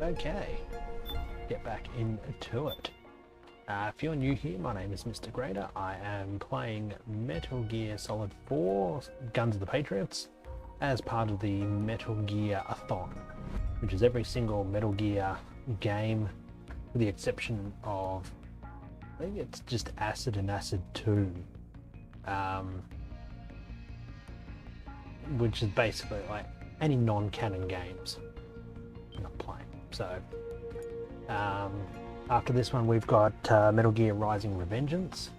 Okay, get back into it. If you're new here, my name is Mr. Grader. I am playing Metal Gear Solid 4 Guns of the Patriots as part of the Metal Gearathon, which is every single Metal Gear game with the exception of, I think it's just Acid and Acid 2, which is basically like any non-canon games I'm not playing. So after this one we've got Metal Gear Rising Revengeance,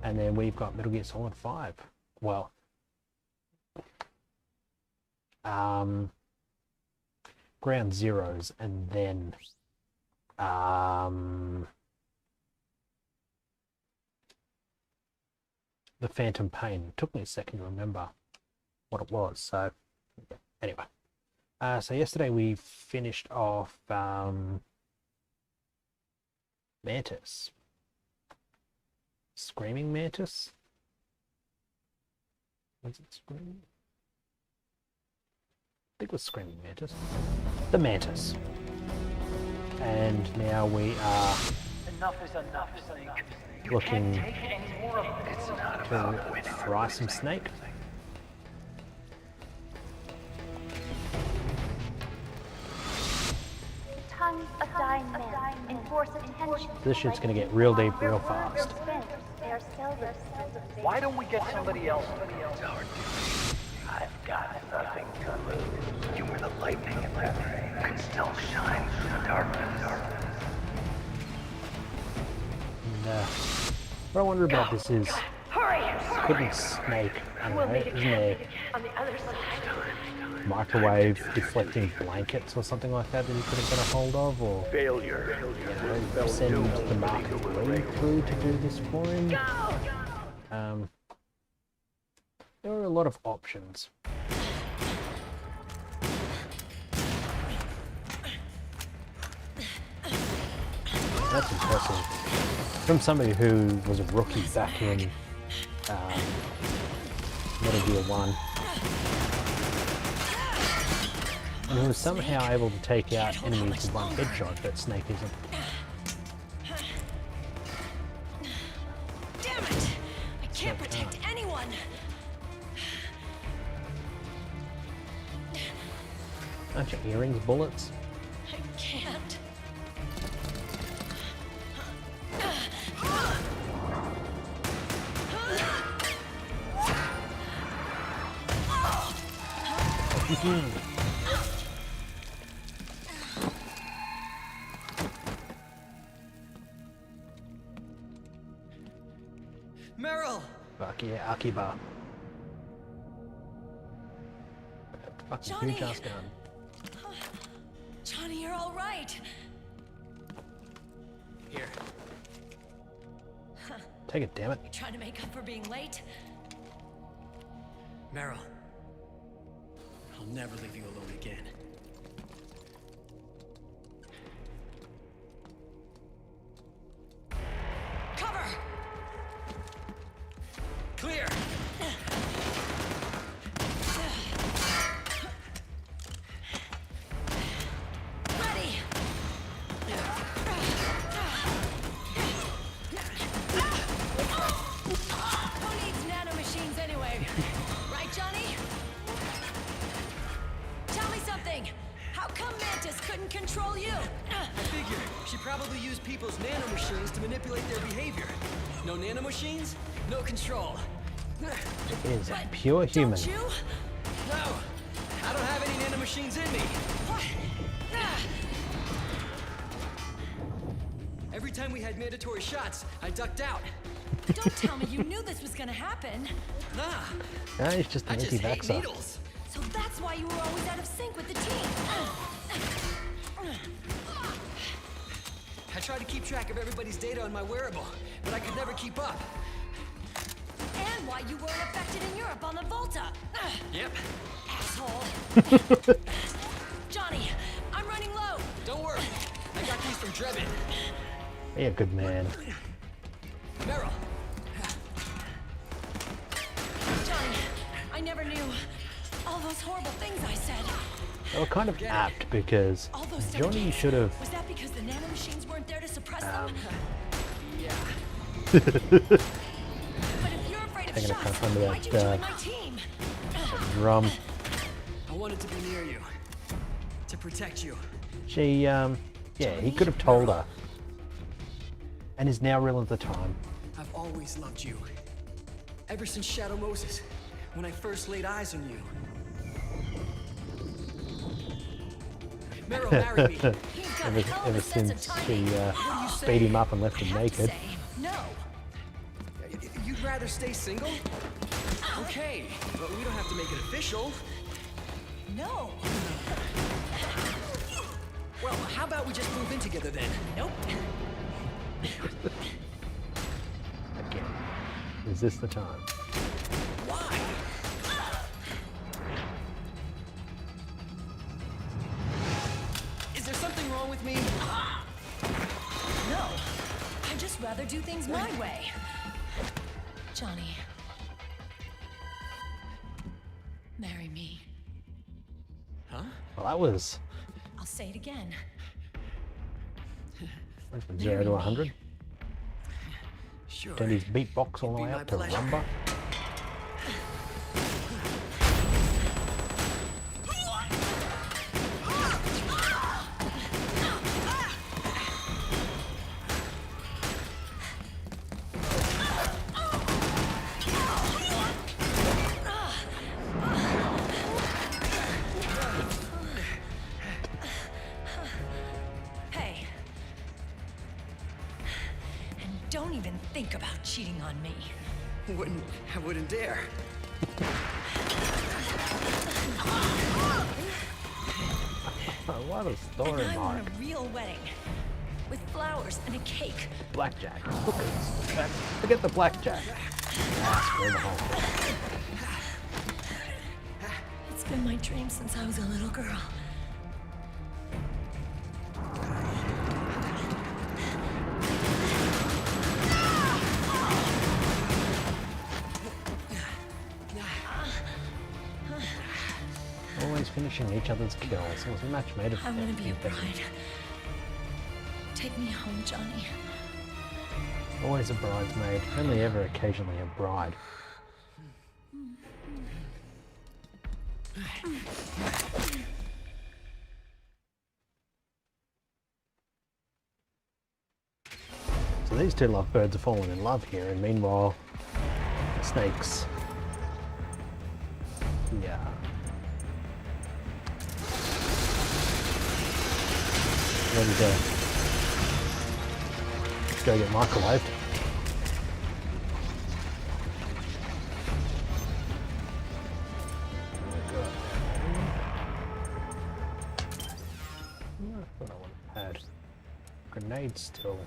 and then we've got Metal Gear Solid 5. Well, Ground Zeroes, and then the Phantom Pain. It took me a second to remember what it was. So anyway, so yesterday we finished off Mantis. Screaming Mantis? Was it Screaming? I think it was Screaming Mantis. The Mantis. And now we are looking to fry some snake. Tongues of dying men enforce attention. This shit's gonna get real deep real fast. Why don't we get somebody else? I've got nothing to lose. You were the lightning in that rain. Can still shine through the darkness. And, what I wonder about this is, couldn't Snake, I don't know, isn't there microwave deflecting blankets or something like that that he could have got a hold of, or Failure. you know, send the Mark III crew to do this for him? There are a lot of options. That's impressive. From somebody who was a rookie back in Metal Gear 1. And who was somehow able to take out enemies with one headshot, but Snake isn't. Damn it! I can't protect anyone! Aren't your earrings bullets? I can't. Meryl! Fuck yeah, Akiba. Fucking Johnny! huge ass gun. Johnny, you're all right. Here. Take it, damn it. You trying to make up for being late? Meryl. I'll never leave you alone again. Cover! Clear! Ready! Who needs nanomachines anyway? Right, Johnny? Tell me something! How come Mantis couldn't control you? I figure she probably used people's nanomachines to manipulate their behavior. No nanomachines, no control. It is But pure human. Don't you? No, I don't have any nanomachines in me. What? Every time we had mandatory shots, I ducked out. Don't tell me you knew this was gonna happen. Nah, No, he's just I an just hate anti-vaxxer. needles. So that's why you were always out of sync with the team. I tried to keep track of everybody's data on my wearable, but I could never keep up. And why you weren't affected in Europe on the Volta. Yep. Asshole. Johnny, I'm running low. Don't worry, I got these from Drebin. Be a good man. Meryl, Johnny, I never knew all those horrible things I said. They were kind of Forget it. apt because All those Johnny subjects. should have. Was that because the nanomachines weren't there to suppress them? Yeah. But if you're afraid of Taking a shots, puff under why'd you that, join my team? Drum. I wanted to be near you. To protect you. She, yeah, he could have told her. And is now real at the time. I've always loved you. Ever since Shadow Moses, when I first laid eyes on you. Meryl married me. He's got a Ever, hell of ever a sense of since timing. she What do you say? beat him up and left I him have to naked. say, no. You'd rather stay single? Okay, but we don't have to make it official. No. Well, how about we just move in together then? Nope. Again. Is this the time? Why? Is there something wrong with me? No. I'd just rather do things my way. Johnny. Marry me. Huh? Well, that was I'll say it again. went from 0 to 100. Sure. Turned his beatbox all the Be way my up to pleasure. rumba. Hey. And don't even think about cheating on me. I wouldn't dare. What a story, And I Mark. want a real wedding. With flowers and a cake. Blackjack, hookers. Forget the blackjack. Ah, screw the whole thing. It's been my dream since I was a little girl. Always finishing each other's kills. It was a match made of I want to be a everything. bride. Take me home, Johnny. Always a bridesmaid, only ever occasionally a bride. So these two lovebirds are falling in love here, and meanwhile, Snake's, yeah, ready to go get microwaved. I thought I would have had grenade still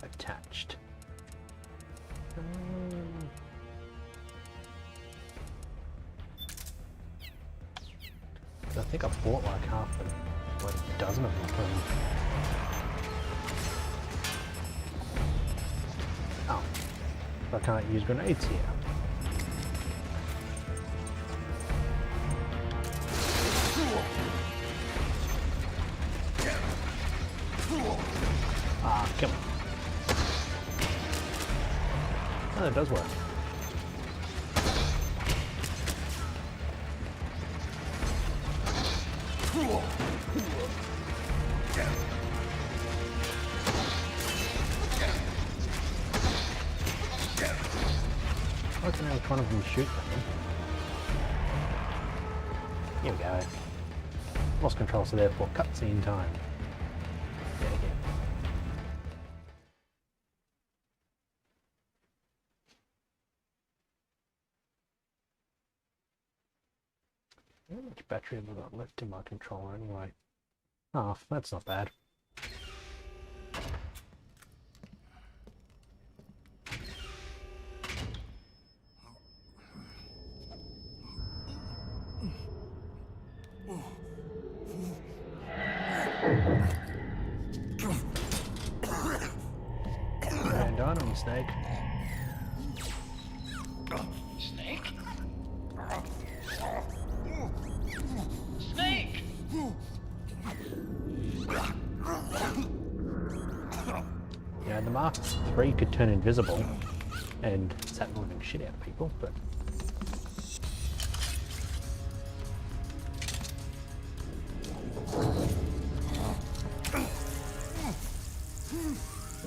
attached. I think I bought like half like a dozen of them from. Oh, I can't use grenades here. Ah, come on. Oh, it does work. Why can I have one of them shoot them? Here we go. Lost control, so therefore cutscene time. Yeah, again. How much battery have I got left in my controller anyway? Half, that's not bad. And on him, Snake. Snake? Snake! You know, the Mark III could turn invisible and start moving shit out of people, but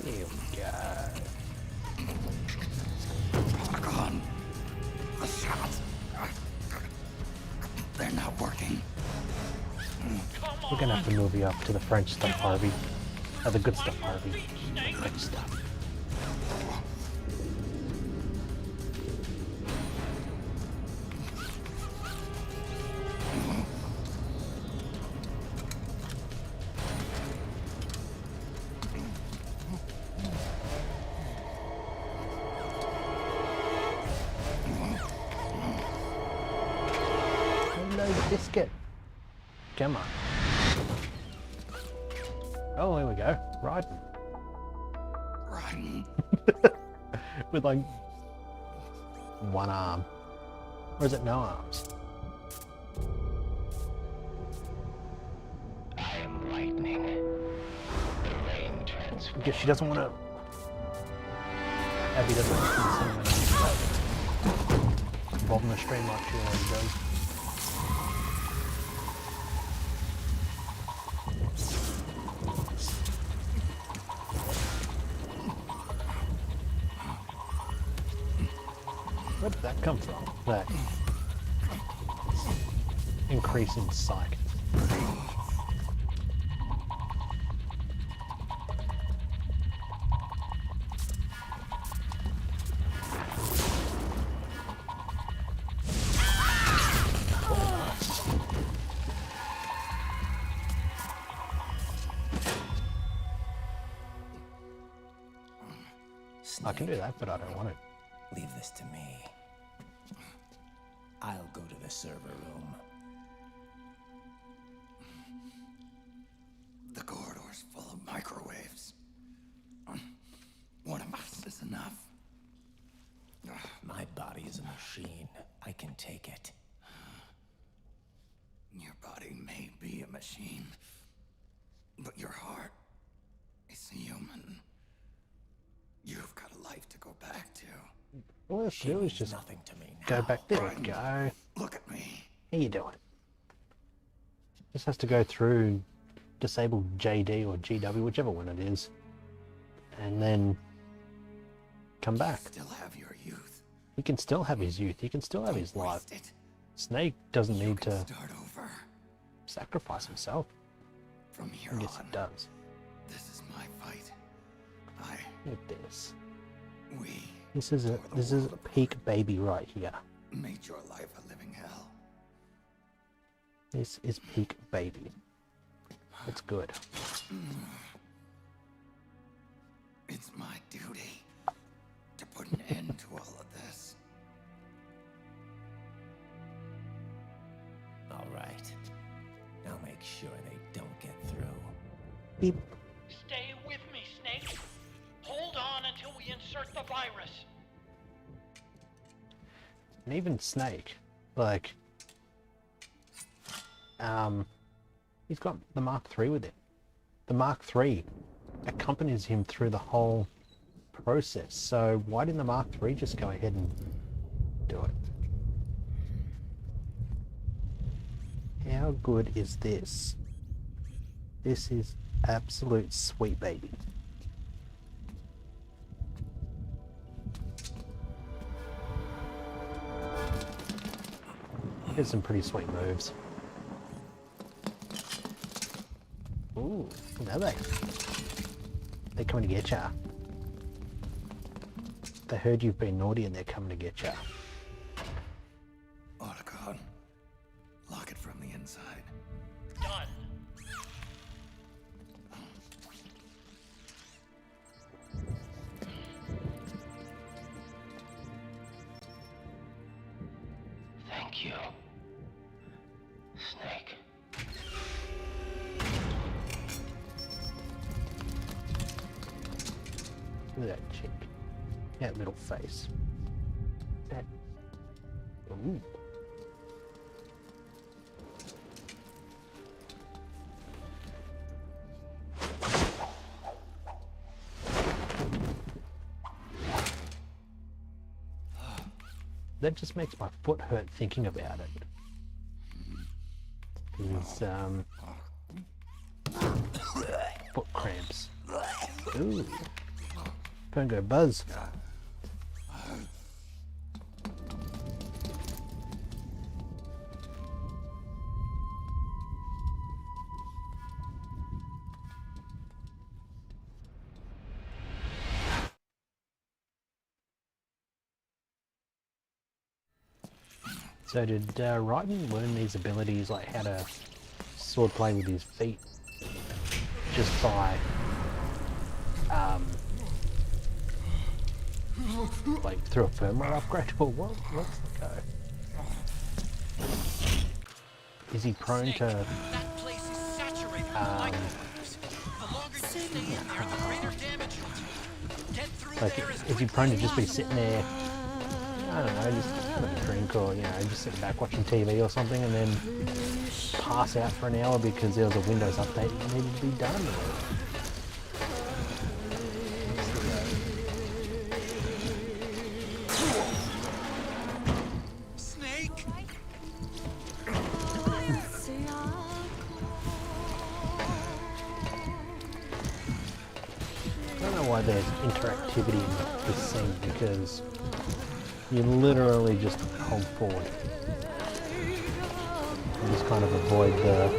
here we go. The shots. They're not working. We're gonna have to move you up to the French stuff, Harvey. The good stuff, Harvey. Good stuff. Hello, biscuit. Come on. Oh, there we go. Riding. With like one arm. Or is it no arms? I am lightning. The rain transforms. Because she doesn't want to. Abby doesn't want to see someone involved in the stream like she always does. Where did that come from? That increase in psych. I can do that, but I don't want to. Leave this to me. I'll go to the server room. The corridor's full of microwaves. One of us is enough. My body is a machine. I can take it. Your body may be a machine, but your heart is human. You've got a life to go back to. All we have to do is just Nothing to me now. go back. There we go. Look at me. How you doing? Just has to go through disable JD or GW, whichever one it is, and then come back. Still have your youth. He can still have his youth. He can still have his Don't life. waste it. Snake doesn't You need can to start over. sacrifice himself. From here I guess on, he does. this is my fight. Look at this. We This is a peak baby right here. made your life a living hell. This is peak baby. It's good. It's my duty to put an end to all of this. All right. I'll make sure they don't get through. Beep. Stay with me, Snake. Hold on until we insert the virus. And even Snake, like, he's got the Mark III with him. The Mark III accompanies him through the whole process. So why didn't the Mark III just go ahead and do it? How good is this? This is absolute sweet baby. Here's some pretty sweet moves. Ooh, now they're coming to get ya. They heard you've been naughty and they're coming to get ya. Otacon, lock it from the inside. Done. Thank you, Snake. Look at that chick. That little face. That. Ooh. That just makes my foot hurt thinking about it. These foot cramps. Ooh. Don't go buzz. So did Raiden learn these abilities, like how to sword play with his feet, just by like through a firmware upgrade, or what's the go? Is he prone to That place is saturated with microwaves. The longer you stay in there, the greater damage you'll do. Get through like there as is he quickly prone to as just be possible. sitting there, I don't know, just having a drink, or you know, just sitting back watching TV or something, and then pass out for an hour because there was a Windows update that needed to be done? Snake! I don't know why there's interactivity in this scene, because you literally just hold forward and just kind of avoid the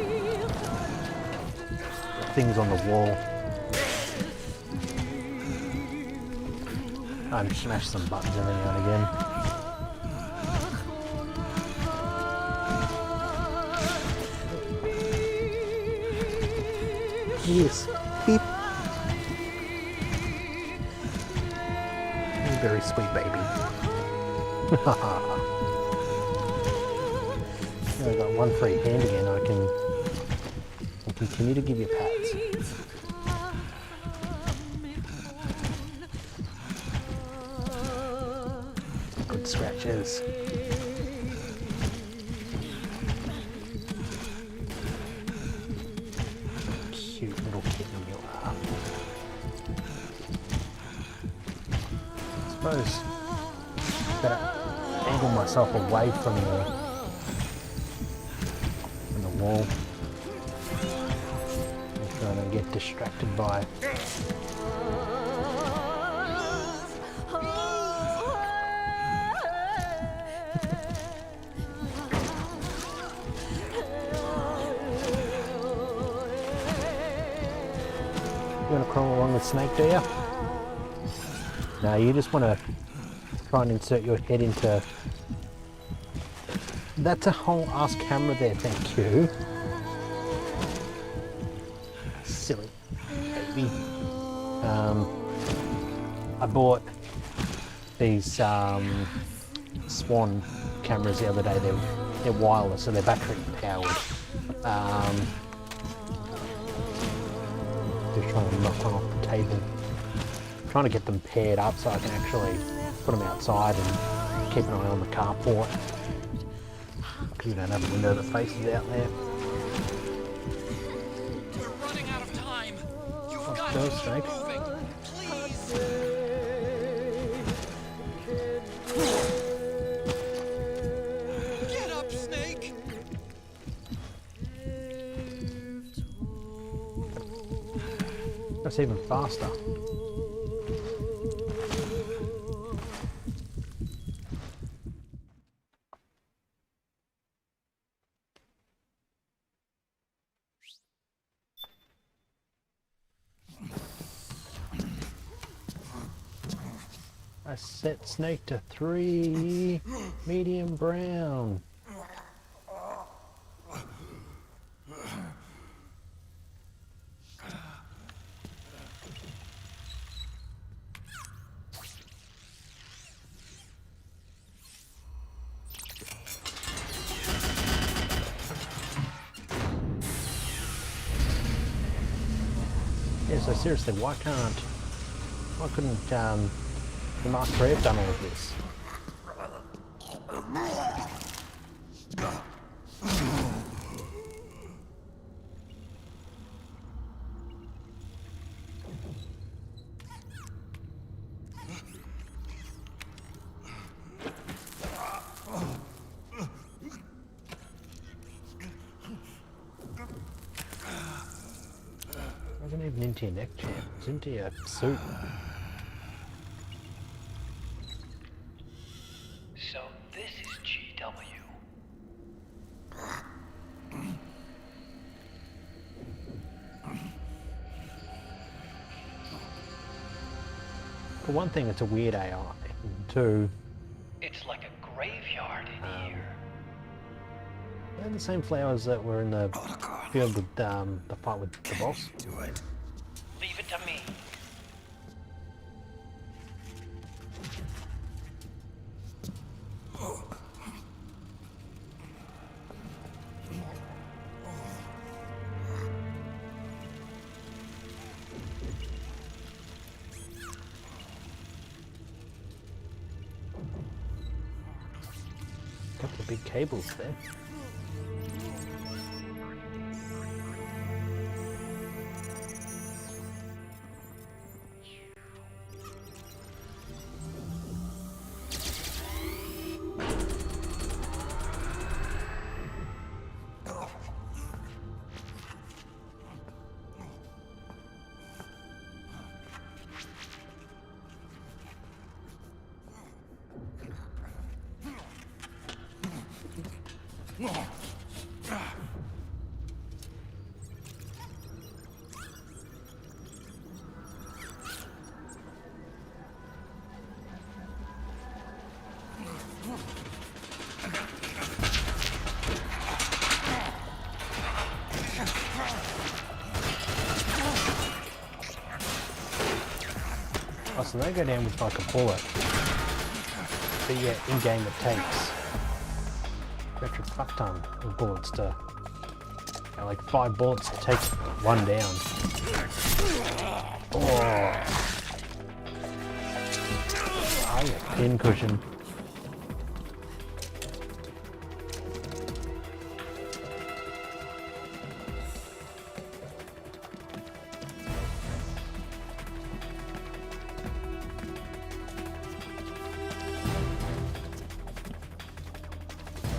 things on the wall. And smash some buttons every now and again. Yes, beep. Very sweet baby. I got one free hand again. I can continue to give you pats. Good scratches. Cute little kitten you are. I suppose better angle myself away from the wall. I'm trying to get distracted by You want to crawl along with Snake, do you? No, you just want to try and insert your head into... That's a whole ass camera there, thank you. Silly baby. I bought these Swan cameras the other day. They're wireless, so they're battery powered. Just trying to knock one off the table. Trying to get them paired up so I can actually put them outside and keep an eye on the carport. Because you don't have a window that faces out there. We're running out of time. You've got go, to keep Snake. moving. Please. Get up, Snake. That's even faster. I set Snake to 3, medium brown. Yeah, so seriously, why couldn't the Mark III have done all of this? Wasn't even into your neck champ, it's into your suit. So this is GW. For one thing, it's a weird AI. And two, It's like a graveyard in here. they're the same flowers that were in the field with the fight with the boss. Do it. Leave it to me. Couple of big cables there. Oh, so they go down with like a bullet. But yeah, in game it takes metric fuck ton of bullets to, like 5 bullets to take one down. Oh, yeah, pin cushion.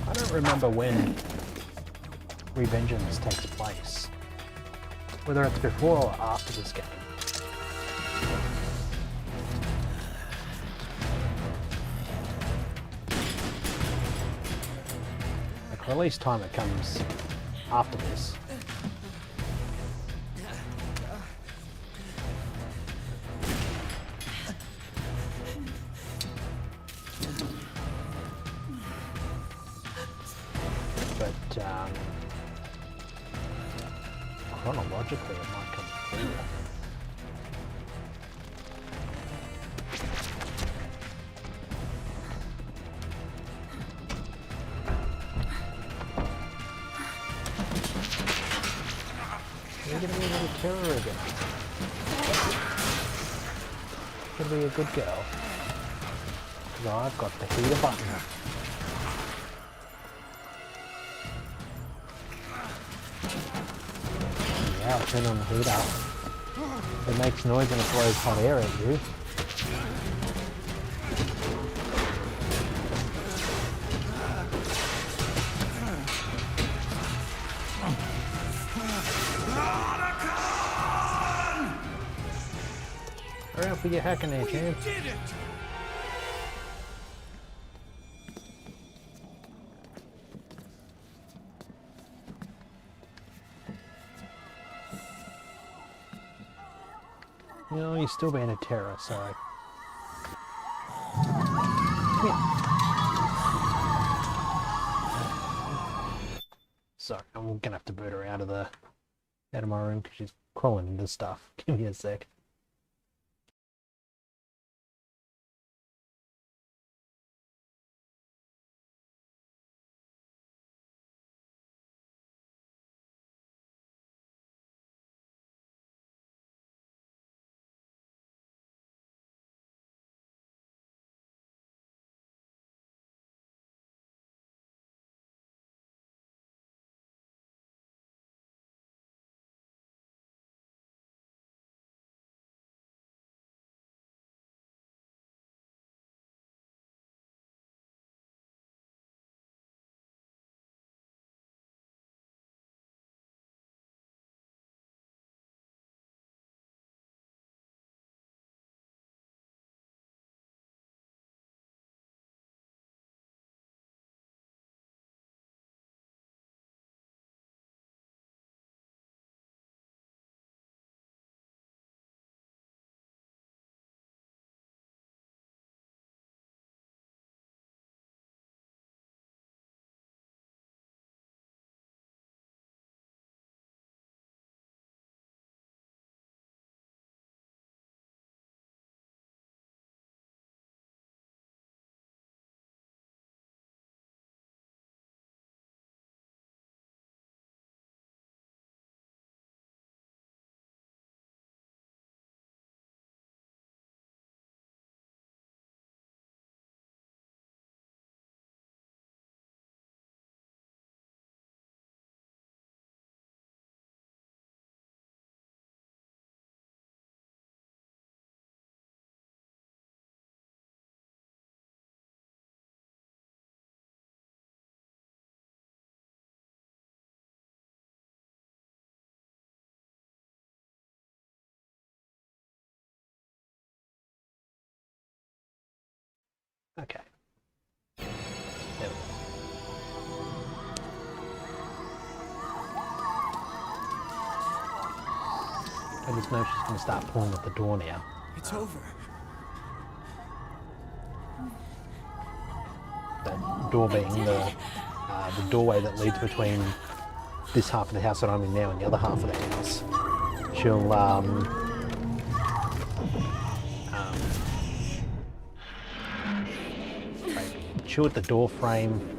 I don't remember when Revengeance takes place. Whether it's before or after this game. Like release time, it comes after this. But chronologically it might come through. You're gonna be a little terror again. You're gonna be a good girl. Because I've got the heater button. Yeah, I'll turn on the heater. It makes noise and it blows hot air at you. Hurry up with your hacking there, champ. You know, you're still being a terror, so... Come here. Sorry, I'm gonna have to boot her out of my room because she's crawling into stuff. Give me a sec. Okay. There we go. I just know she's going to start pulling at the door now. It's over. That door being the doorway that leads between this half of the house that I'm in now and the other half of the house. She'll chew at the door frame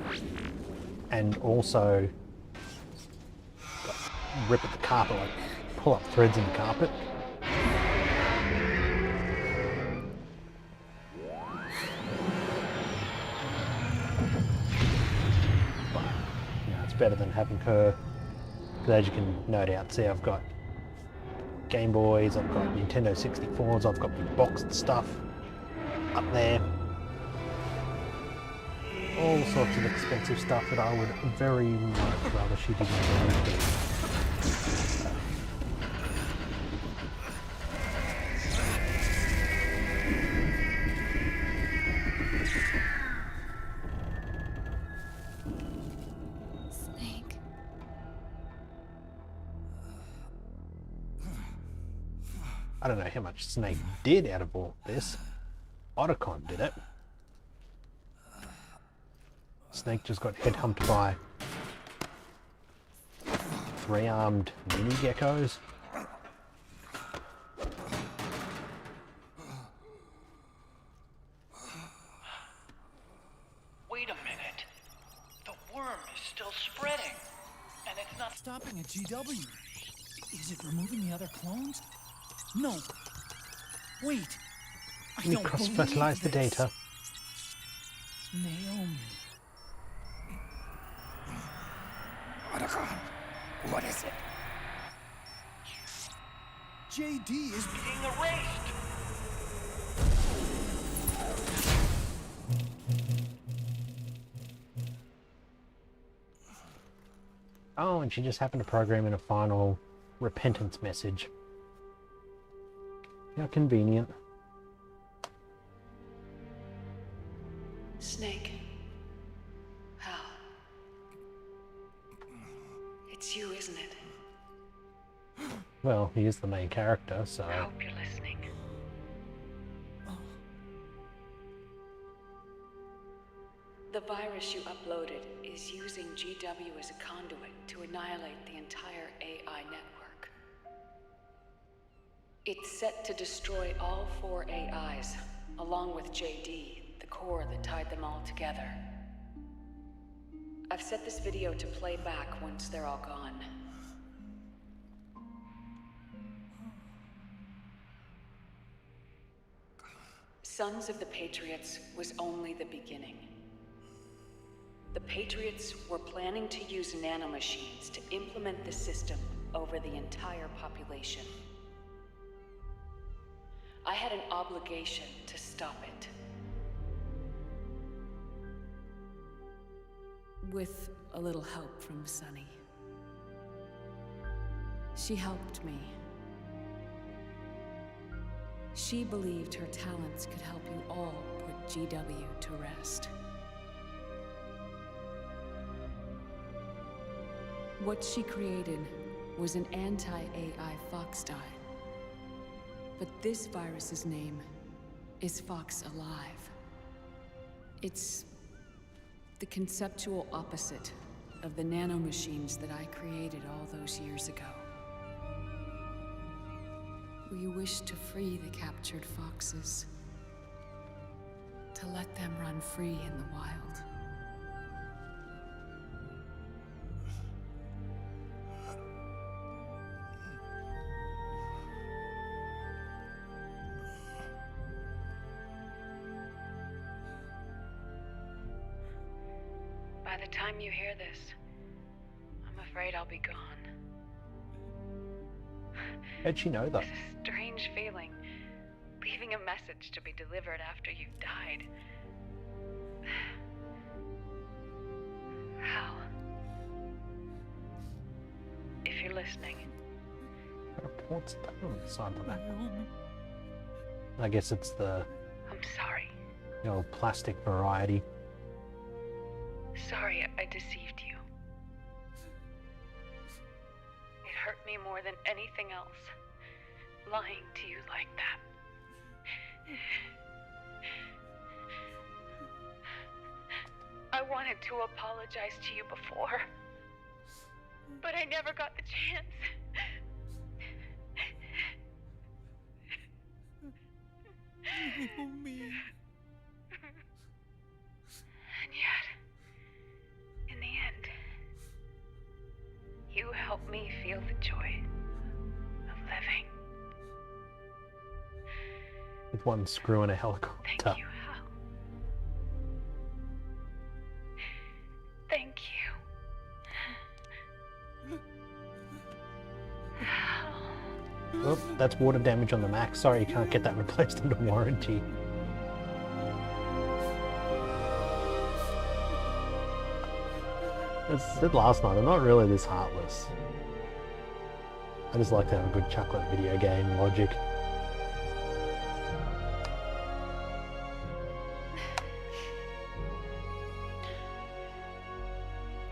and also rip at the carpet, like pull up threads in the carpet. But, you know, it's better than having her, because as you can no doubt see, I've got Game Boys, I've got Nintendo 64s, I've got big boxed stuff up there. All sorts of expensive stuff that I would very much rather she didn't do. Snake. I don't know how much Snake did out of all this. Otacon did it. Snake just got headhumped by 3-armed mini geckos. Wait a minute. The worm is still spreading. And it's not Stopping at GW. Is it removing the other clones? No. Wait. I Can you don't cross-fertilize the believe this. data? Naomi. What is it? JD is being erased. Oh, and she just happened to program in a final repentance message. How convenient. Snake. Hal. It's you, isn't it? Well, he is the main character, so... I hope you're listening. The virus you uploaded is using GW as a conduit to annihilate the entire AI network. It's set to destroy all 4 AIs, along with JD, the core that tied them all together. I've set this video to play back once they're all gone. Sons of the Patriots was only the beginning. The Patriots were planning to use nanomachines to implement the system over the entire population. I had an obligation to stop it. With a little help from Sunny. She helped me. She believed her talents could help you all put GW to rest. What she created was an anti-AI Fox dye. But this virus's name is Fox Alive. It's the conceptual opposite of the nanomachines that I created all those years ago. We wish to free the captured foxes, to let them run free in the wild. By the time you hear this, I'm afraid I'll be gone. How'd she know that? It's a strange feeling, leaving a message to be delivered after you've died. Hal, if you're listening, What's that on the side of the back? I guess it's the... I'm sorry. The old plastic variety. Sorry I deceived you. It hurt me more than anything else, lying to you like that. I wanted to apologize to you before, but I never got the chance. And yet, in the end, you helped me feel the joy of living. With one screw and a helicopter. Thank you, Hal. Thank you. Oh, that's water damage on the Mac. Sorry, you can't get that replaced under warranty. As I said last night, I'm not really this heartless. I just like to have a good chocolate video game logic.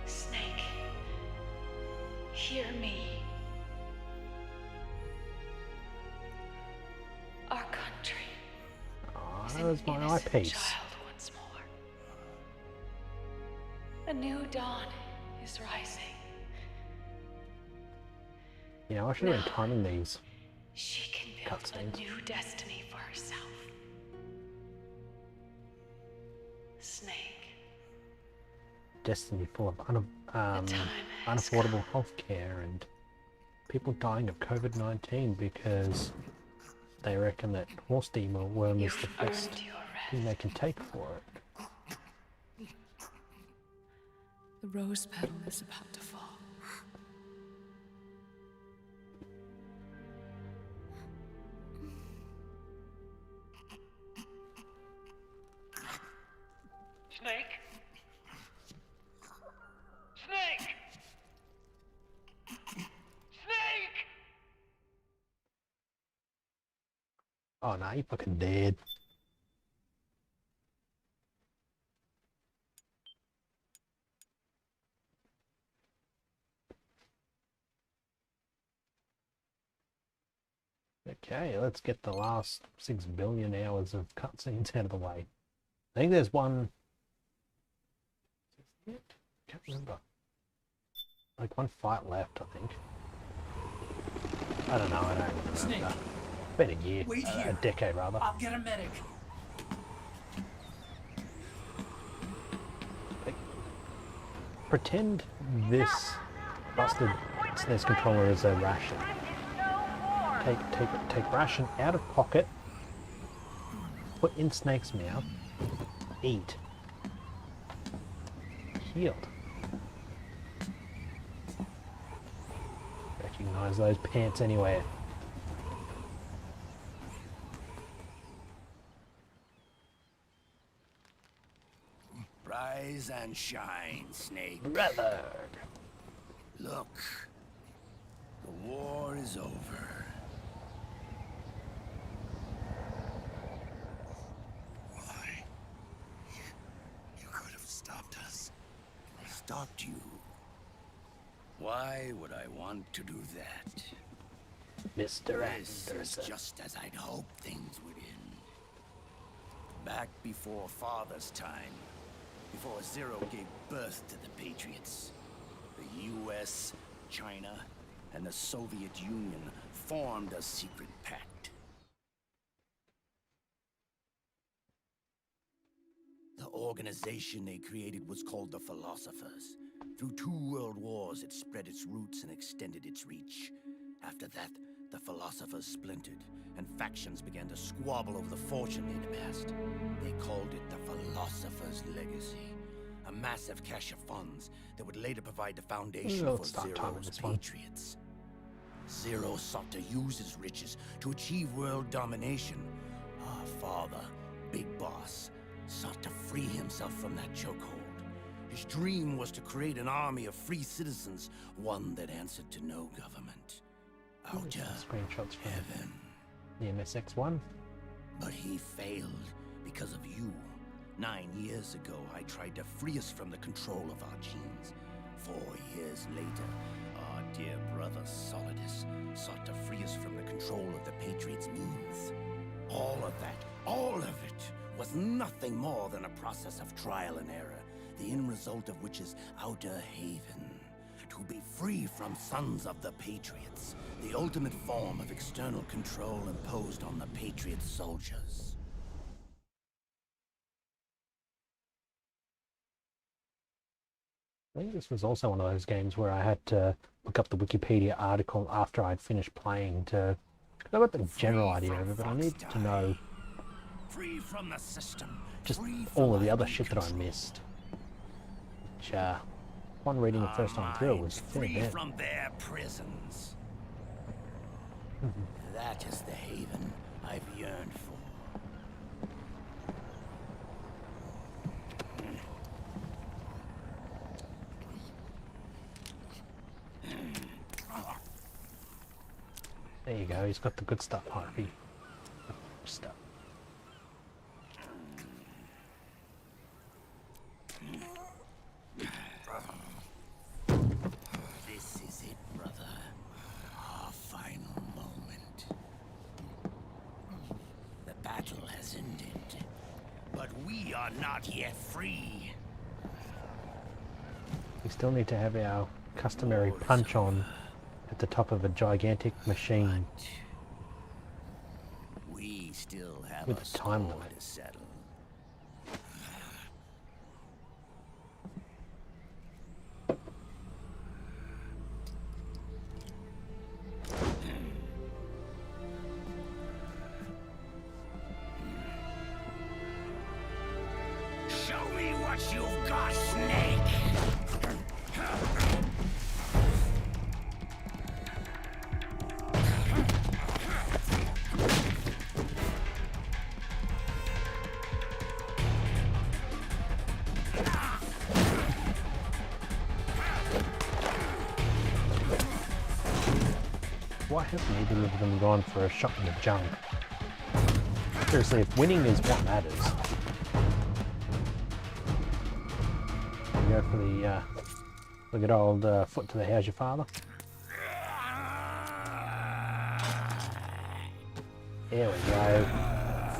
Snake, hear me. Our country Oh, is that an was my innocent eyepiece. child once more. A new dawn is rising. You know, I should have been timing these. She can build Cutscenes. a new destiny for herself. Snake, Destiny full of time has unaffordable healthcare and people dying of COVID-19 because they reckon that horse deworm is you've the best earned your thing they rest. can take for it. The rose petal is about to fall. Snake? Snake! Snake! Oh no, you fucking dead. Okay, let's get the last 6 billion hours of cutscenes out of the way. I think there's one. Is it? Can't remember. Like one fight left, I think. I don't know. I don't remember. Snake, Been a year, wait a here. decade rather. I'll get a medic. Like, pretend this busted SNES controller is a ration. Take ration out of pocket, put in Snake's mouth, eat. Healed. Recognize those pants anywhere. Rise and shine, Snake. Brother. Look, the war is over. Why? You could have stopped us. Stopped you? Why would I want to do that? Mr. This is Anderson. just as I'd hoped things would end. Back before Father's time, before Zero gave birth to the Patriots, the US, China, and the Soviet Union formed a secret pact. The organization they created was called the Philosophers. Through 2 world wars, it spread its roots and extended its reach. After that, the Philosophers splintered, and factions began to squabble over the fortune they'd amassed. They called it the Philosopher's Legacy, a massive cache of funds that would later provide the foundation Let's for start timing Zero's this one. Patriots. Zero sought to use his riches to achieve world domination. Our father, Big Boss, sought to free himself from that chokehold. His dream was to create an army of free citizens, one that answered to no government. Outer Screenshots from heaven. the MSX1. But he failed because of you, 9 years ago, I tried to free us from the control of our genes. 4 years later, our dear brother Solidus sought to free us from the control of the Patriots' means. All of it, was nothing more than a process of trial and error, the end result of which is Outer Haven. To be free from sons of the Patriots, the ultimate form of external control imposed on the Patriot soldiers. I think this was also one of those games where I had to look up the Wikipedia article after I'd finished playing to... I got the general idea of it, but I need to know Free from the system. just all of the other shit that I missed. Which, upon reading it first time through, was fair free bit. from their prisons. That is the haven I've yearned for. There you go, he's got the good stuff, Harvey. Stuff. This is it, brother. Our final moment. The battle has ended, but we are not yet free. We still need to have our customary punch on at the top of a gigantic machine We still have with a time score limit. to settle. Show me what you've got, Snake! Why haven't either of them gone for a shot in the junk? Seriously, if winning is what matters. Go for the good old foot to the how's your father. There we go.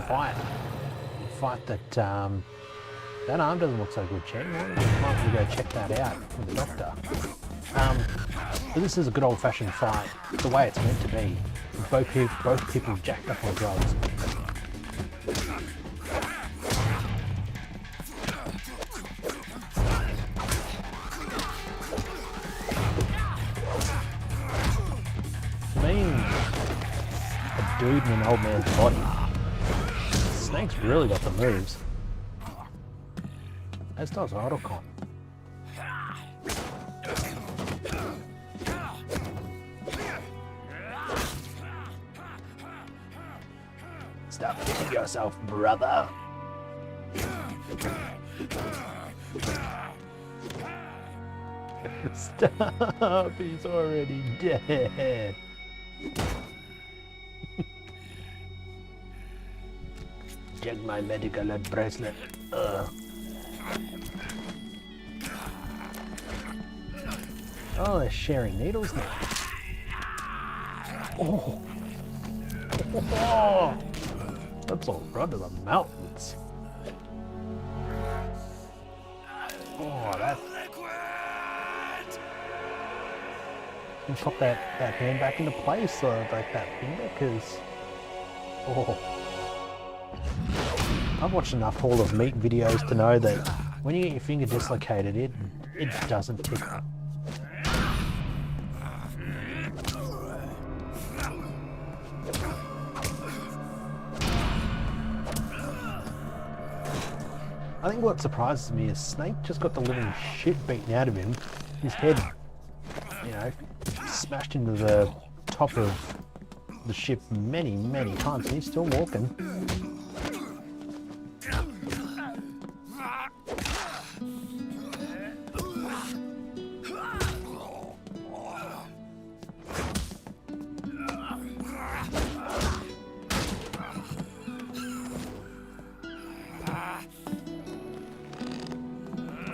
Fight. Fight that that arm doesn't look so good, Chen. Might we go check that out with the doctor. But this is a good old-fashioned fight, the way it's meant to be. Both people jacked up on drugs. Being a dude in an old man's body, Snake's really got the moves. As does Otacon. Stop hitting yourself, brother. Stop, he's already dead. Check my medical bracelet. Oh, they're sharing needles now. Oh. Oh. Let's all run to the mountains. Oh, that's... And pop that hand back into place, like that finger, because... Oh. I've watched enough Hall of Meat videos to know that when you get your finger dislocated, it doesn't tickle. I think what surprises me is Snake just got the living shit beaten out of him. His head, you know, smashed into the top of the ship many, many times, and he's still walking.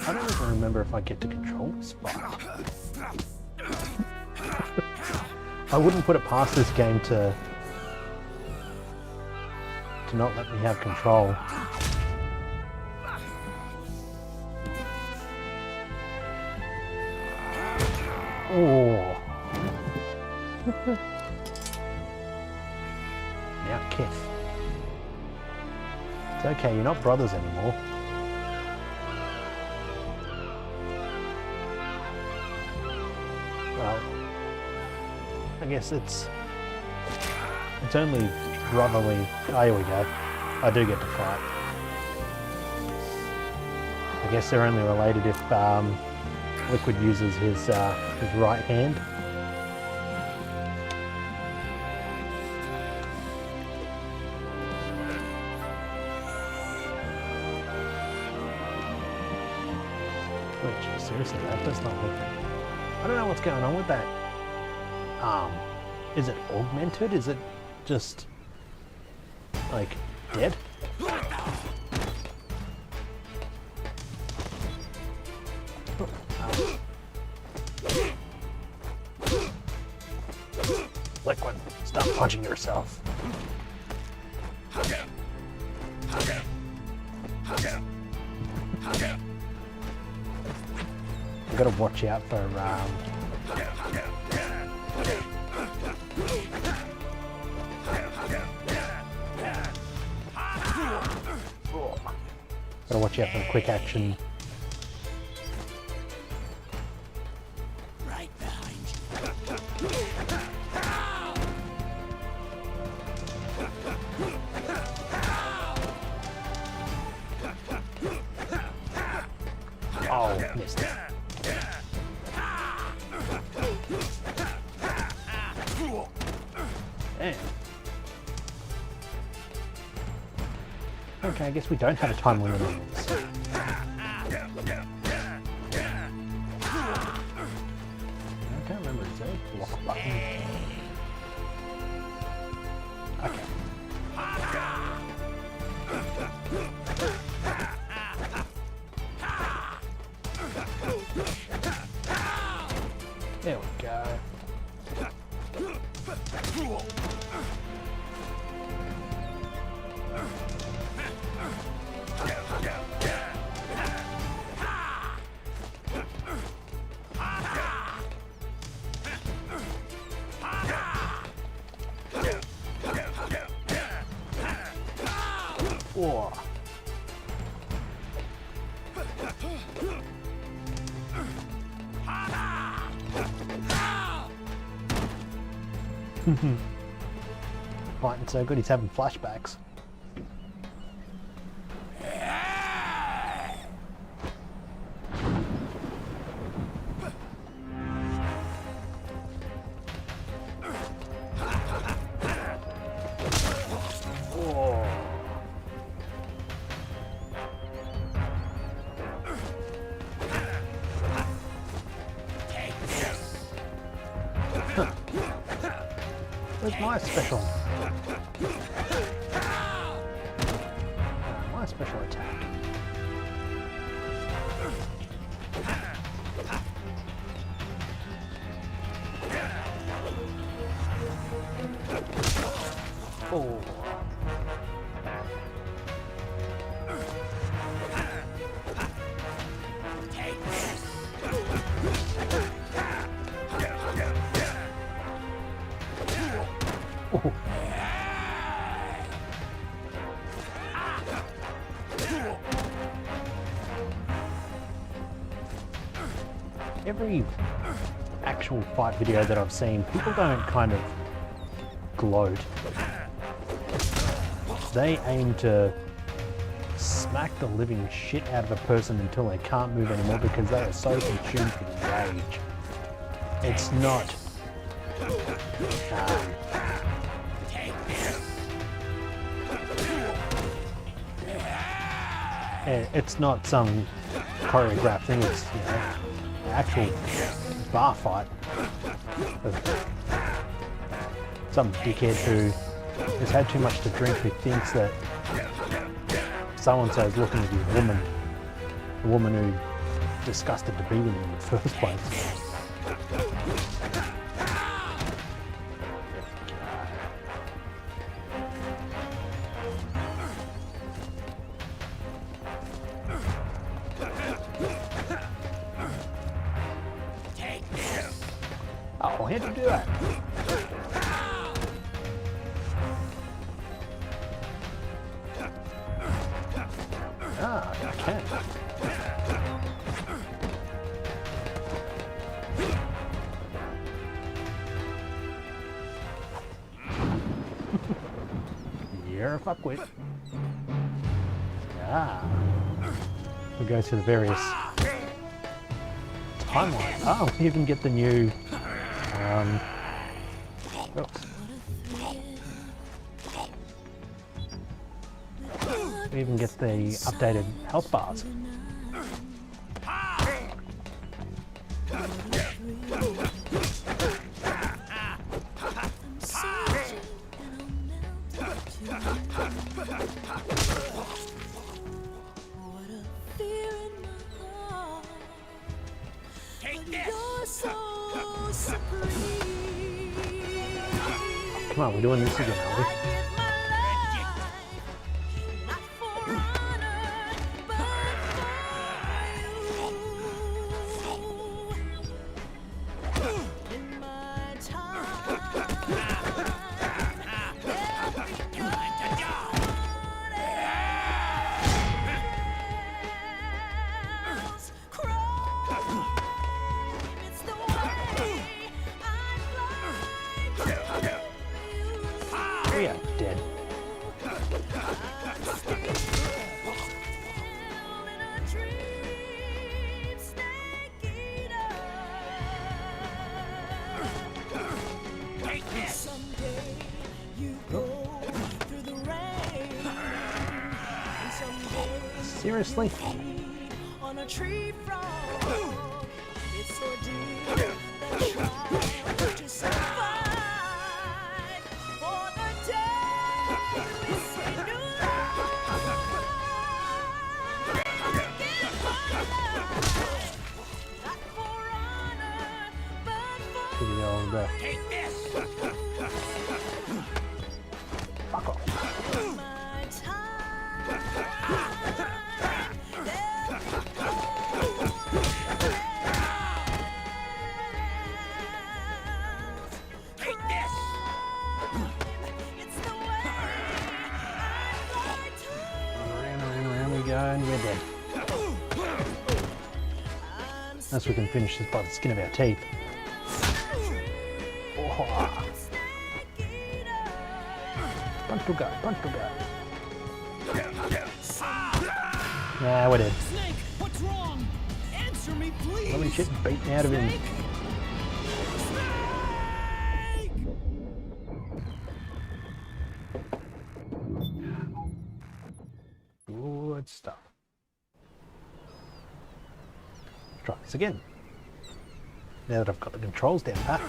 I don't even remember if I get to control this fight. I wouldn't put it past this game to not let me have control. Oh. Now kiss. It's okay, you're not brothers anymore. Well, I guess it's only brotherly. Oh, here we go. I do get to fight. I guess they're only related if Liquid uses his right hand. Which, seriously, that does not look... I don't know what's going on with that. Is it augmented? Is it just, like, dead? Liquid, stop punching yourself. You gotta watch out for gotta watch out for the quick action. Right behind you. Oh, missed it. Damn. Okay, I guess we don't have a time limit on this. I can't remember, is there a block button? Okay. There we go. Whoa. Fighting so good, he's having flashbacks. Where's my special? My special attack. Oh. Every actual fight video that I've seen, people don't kind of gloat. They aim to smack the living shit out of a person until they can't move anymore because they are so consumed with rage. It's not it's not some choreographed thing, it's, you know, actual bar fight of some dickhead who has had too much to drink, who thinks that so-and-so is looking at his woman, a woman who disgusted to be with him in the first place. Oh, how'd you do that? Ah, I can. You're a fuckwit. Ah. We'll go to the various timelines. Oh, we even get the new we even get the updated health bars. Come on, we're doing this again, are we? We are dead. Seriously? On a tree frog. It's so deep that try to survive for the day we say new life. Not for honor, but for the old take this. Fuck off. And we're dead. Unless we can finish this by the skin of our teeth. Oh. Puntuga. Nah, we're dead. Snake, what's wrong? Answer me, please. Lovely shit beaten out of him. Good stuff. Let's try this again. Now that I've got the controls down pat.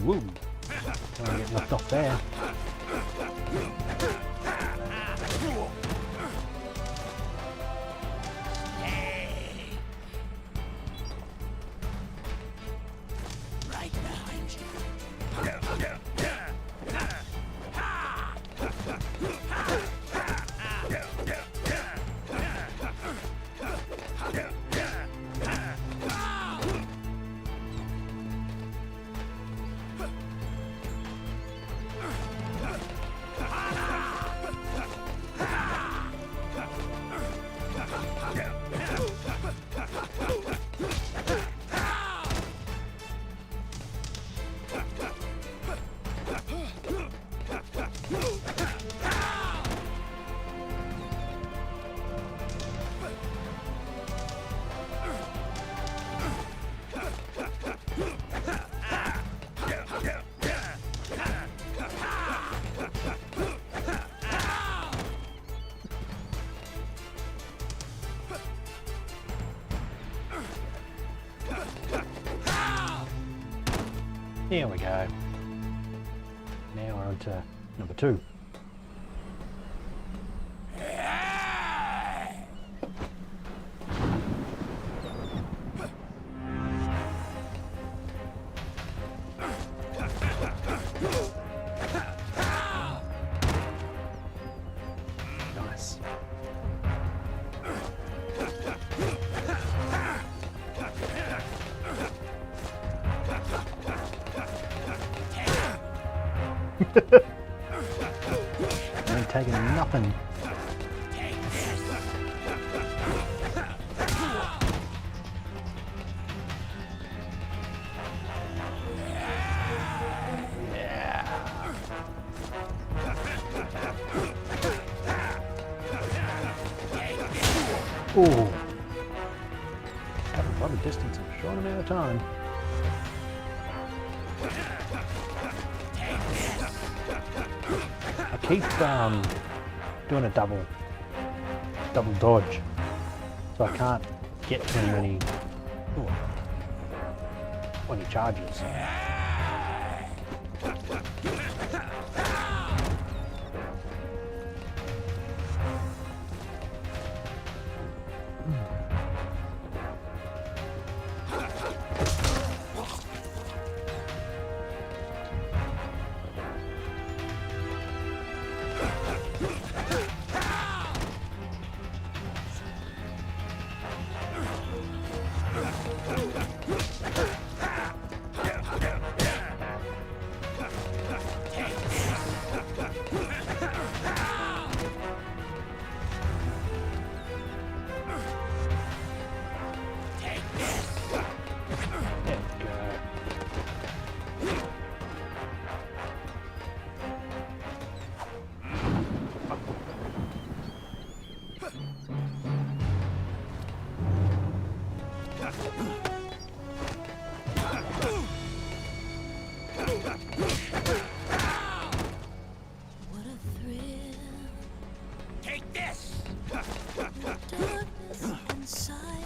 Woo! Don't want to get knocked off there. Right behind you. Here we go. Now we're on to number 2. Nice. Ain't taking nothing. Ooh. Covered a lot of distance in a short amount of time. I keep doing a double dodge, so I can't get too many when he charges.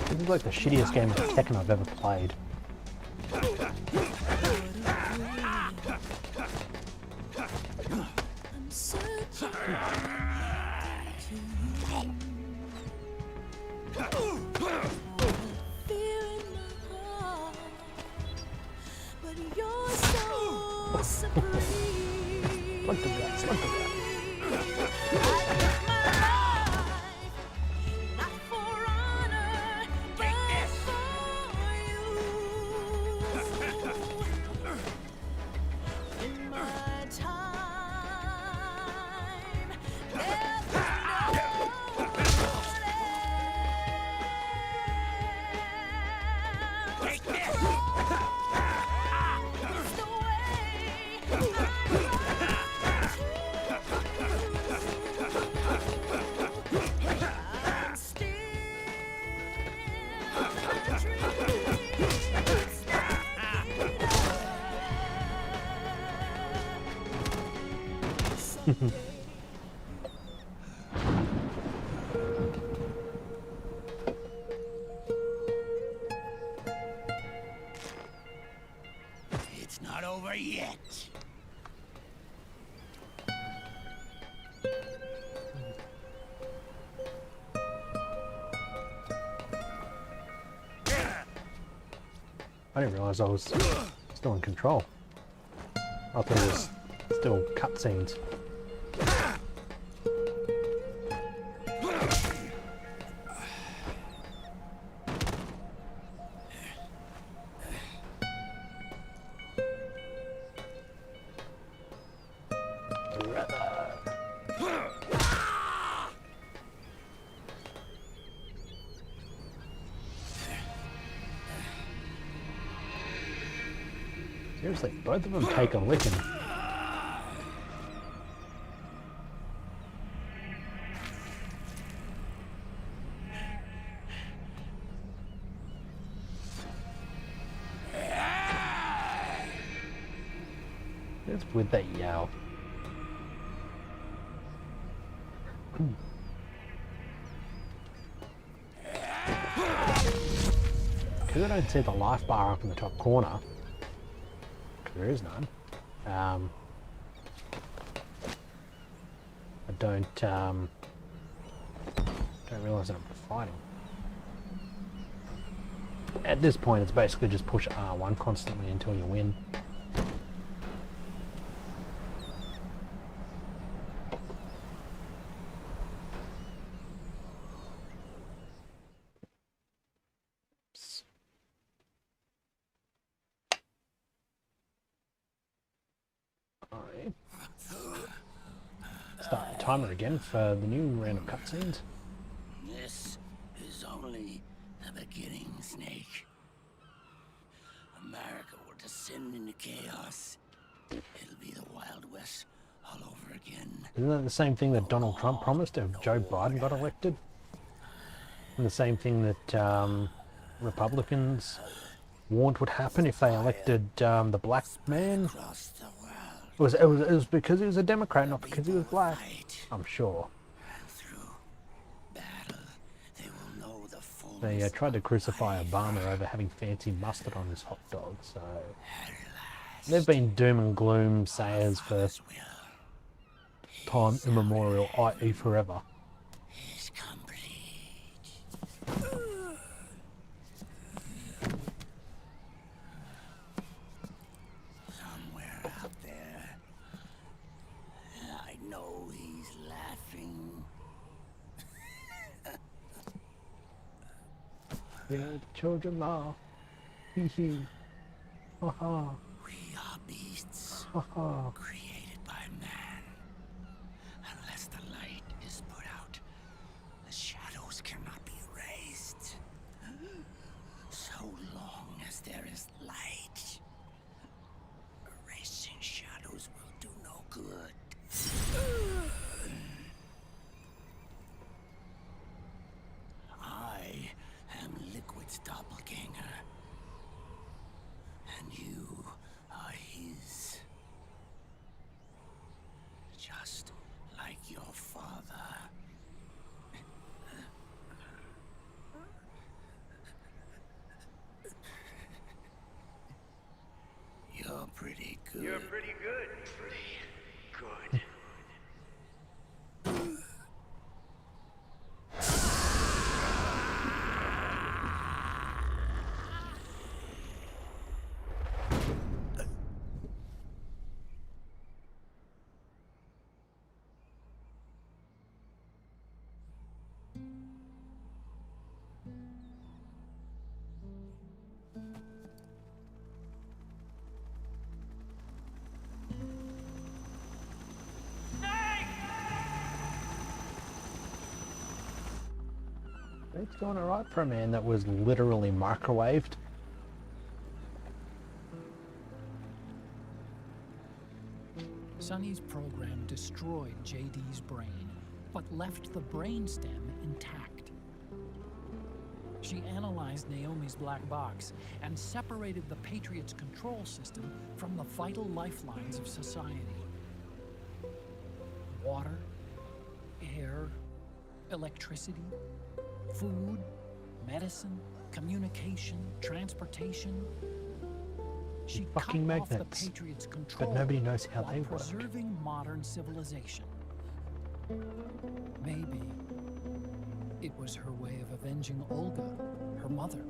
This is like the shittiest game of Tekken I've ever played. Slug the rat, slug the rat. It's not over yet. I didn't realise I was still in control. I thought it was still cutscenes. Seriously, both of them take a licking. It's with that yow. Because I don't see the life bar up in the top corner. there is none. I don't realise that I'm fighting. At this point, it's basically just push R1 constantly until you win. Start the timer again for the new round of cutscenes. This is only the beginning, Snake. America will descend into chaos. It'll be the Wild West all over again. Isn't that the same thing that Donald Trump promised if Joe Biden got elected? And the same thing that Republicans warned would happen if they elected the black man? Across the world. It was because he was a Democrat, not because he was black. I'm sure. And through battle, they will know the fullness. They tried to crucify Obama over having fancy mustard on his hot dog, so... They've been doom and gloom sayers for time immemorial, i.e. forever. Is complete. Somewhere out there, I know he's laughing. Yeah, the children laugh. Hee hee. Ha ha. We are beasts Ha ha. created by man. Unless the light is put out, the shadows cannot be erased. So long as there is light, erasing shadows will do no good. I am Liquid's doppelganger, and you are his. Just like your father. You're pretty good. You're pretty good. Pretty good. It's going alright for a man that was literally microwaved. Sonny's program destroyed JD's brain, but left the brainstem intact. She analyzed Naomi's black box and separated the Patriots' control system from the vital lifelines of society. Water, air, electricity, food, medicine, communication, transportation. She Fucking cut off the magnets. Patriots' control, But nobody knows how while they work. preserving modern civilization. Maybe it was her way of avenging Olga, her mother.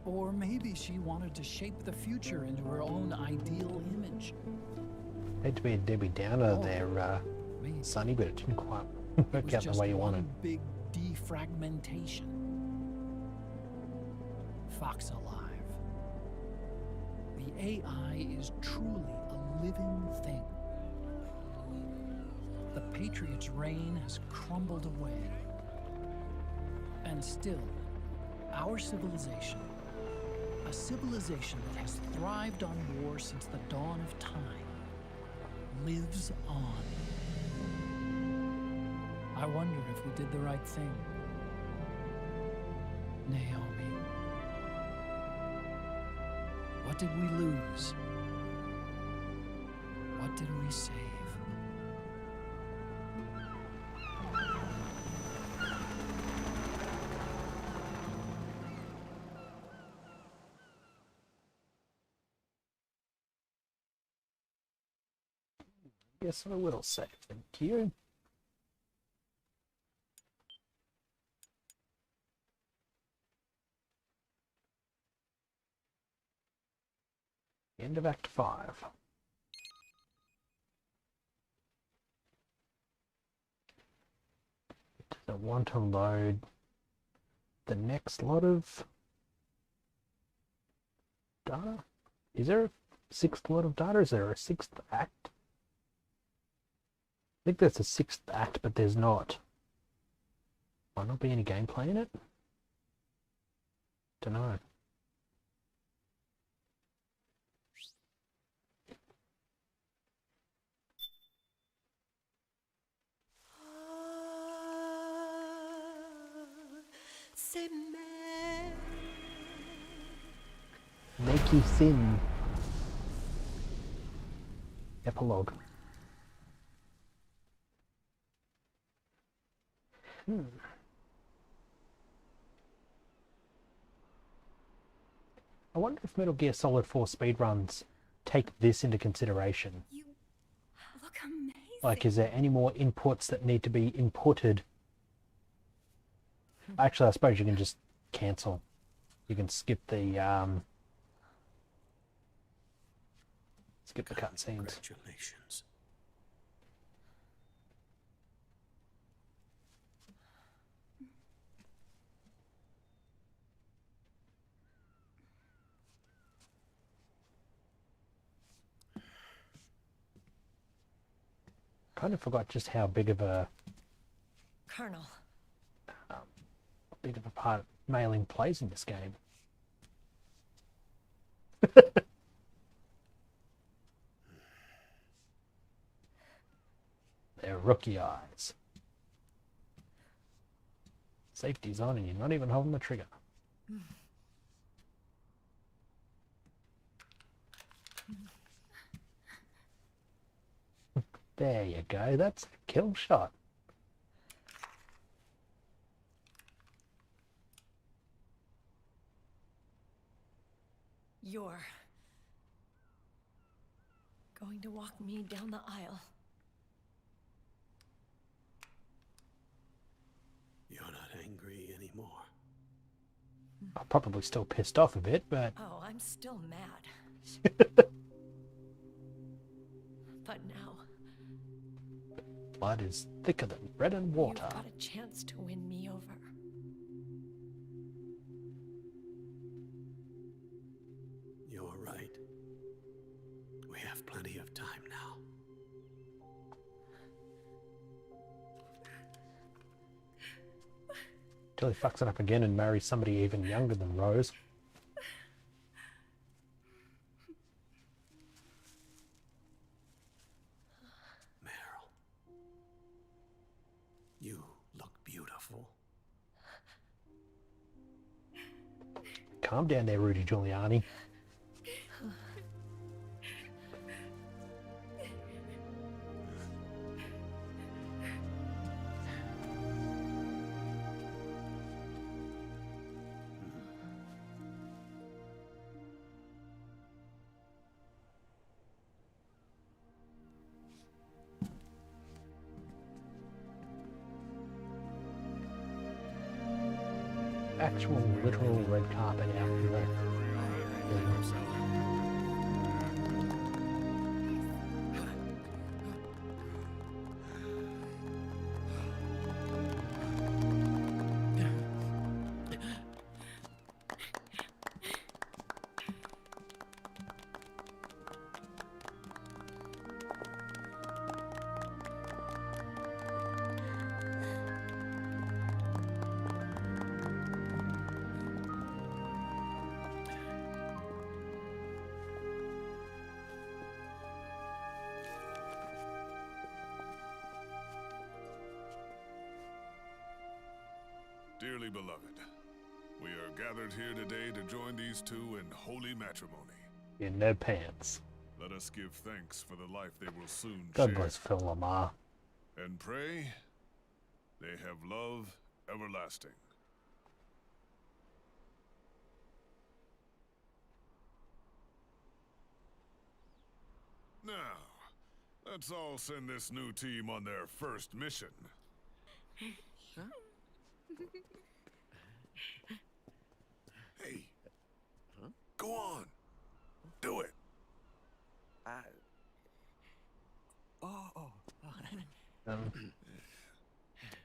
Or maybe she wanted to shape the future into her own ideal image. Hate to be a Debbie Downer Oh, there, maybe Sonny, but it didn't quite it work was out the just way you one wanted. big defragmentation. Fox alive. The AI is truly a living thing. The Patriots' reign has crumbled away. And still, our civilization, a civilization that has thrived on war since the dawn of time, lives on. I wonder if we did the right thing. Naomi. What did we lose? What did we save? Yes, I will save. Thank you. End of Act 5. Does it want to load the next lot of data? Is there a sixth lot of data? Is there a sixth act? I think there's a sixth act, but there's not. Might not be any gameplay in it? Don't know. Nakey Sin. Epilogue. I wonder if Metal Gear Solid 4 speedruns take this into consideration. You look amazing. Like, is there any more inputs that need to be inputted? Actually, I suppose you can just cancel. You can skip the cutscenes. Congratulations. Kind of forgot just how big of a Colonel. part mailing plays in this game. They're rookie eyes. Safety's on and you're not even holding the trigger. There you go, that's a kill shot. You're going to walk me down the aisle. You're not angry anymore. I'm probably still pissed off a bit, but... Oh, I'm still mad. But now... blood is thicker than bread and water. You've got a chance to win me over. You're right. We have plenty of time now. Till he fucks it up again and marries somebody even younger than Rose. Meryl. You look beautiful. Calm down there, Rudy Giuliani. Actual literal red carpet out in the... Dearly beloved, we are gathered here today to join these two in holy matrimony. In their pants. Let us give thanks for the life they will soon God share. bless Phil Lamar. And pray they have love everlasting. Now, Let's all send this new team on their first mission. Hey. Go on. Do it. I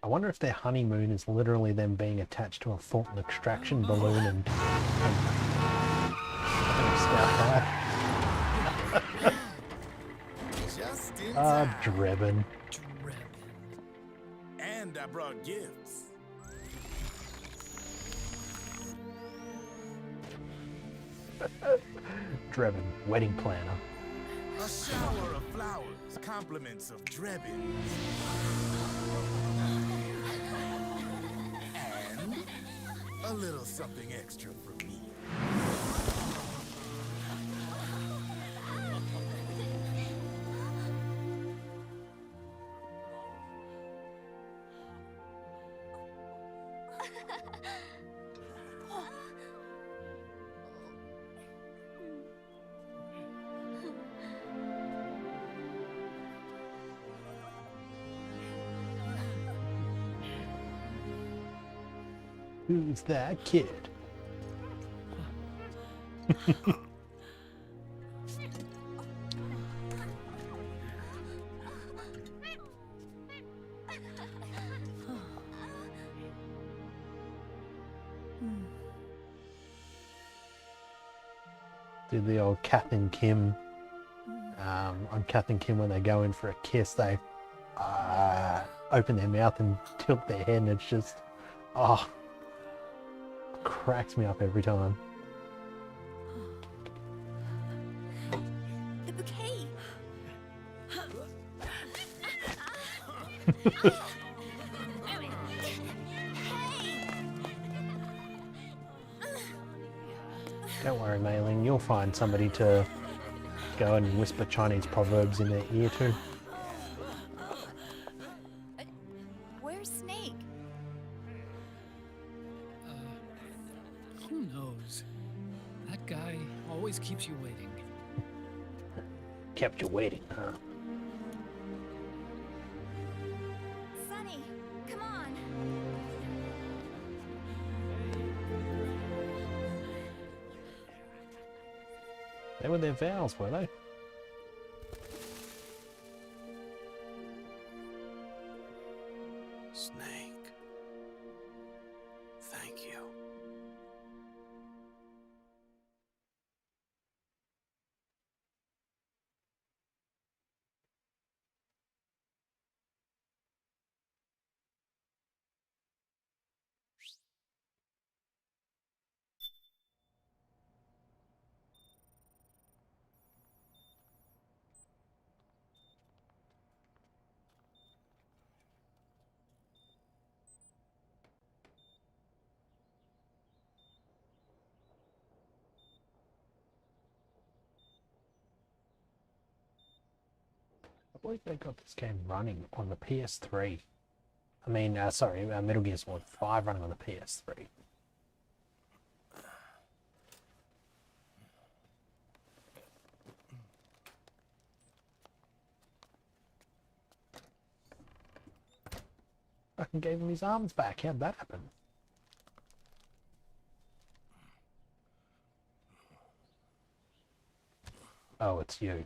wonder if their honeymoon is literally them being attached to a Thornton extraction balloon and Just in Ah, time. Drebin. And I brought gifts. Drebin, wedding planner. A shower of flowers, compliments of Drebin. And a little something extra for me. Who's that kid? Do the old Kath and Kim on Kath and Kim when they go in for a kiss, they open their mouth and tilt their head, and it's just cracks me up every time. The bouquet. Don't worry, Mei-Ling, you'll find somebody to go and whisper Chinese proverbs in their ear to. Where's Snake? Who knows? That guy always keeps you waiting. Kept you waiting, huh? Sunny, come on. They were their vows, were they? Snake. Thank you. I believe they got this game running on the PS3. I mean, sorry, Metal Gear Solid 5 running on the PS3. Fucking gave him his arms back. How'd that happen? Oh, it's you.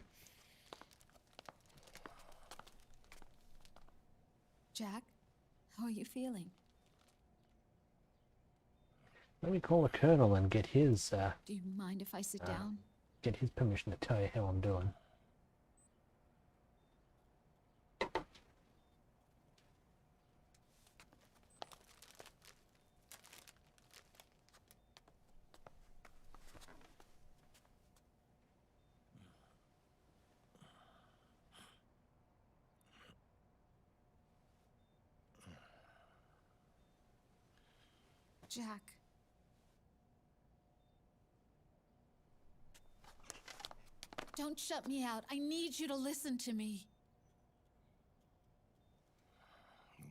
Jack, how are you feeling? Let me call the Colonel and get his, Do you mind if I sit down? get his permission to tell you how I'm doing. Jack. Don't shut me out. I need you to listen to me.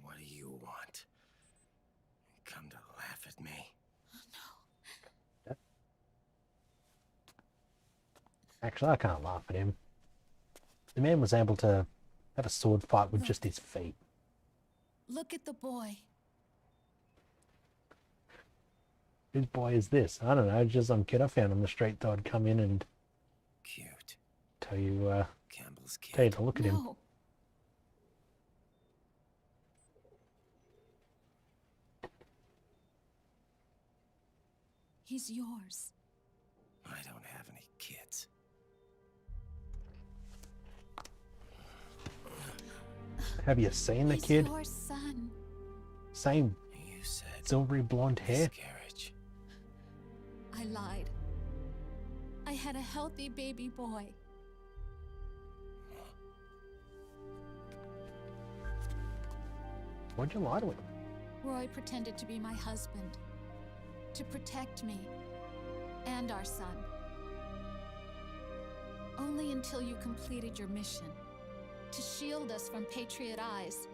What do you want? Come to laugh at me? Actually, I can't laugh at him. The man was able to Have a sword fight with just his feet. Look at the boy. Whose boy is this? I don't know, just some kid I found on the street. Thought I'd come in and Cute. tell you, Campbell's kid. tell you to look at him. No. He's yours. I don't have any kids. Have you seen the kid? He's your son. Same You said silvery blonde hair. miscarriage. I lied. I had a healthy baby boy. Why'd you lie to him? Roy pretended to be my husband. To protect me. And our son. Only until you completed your mission. To shield us from Patriot eyes.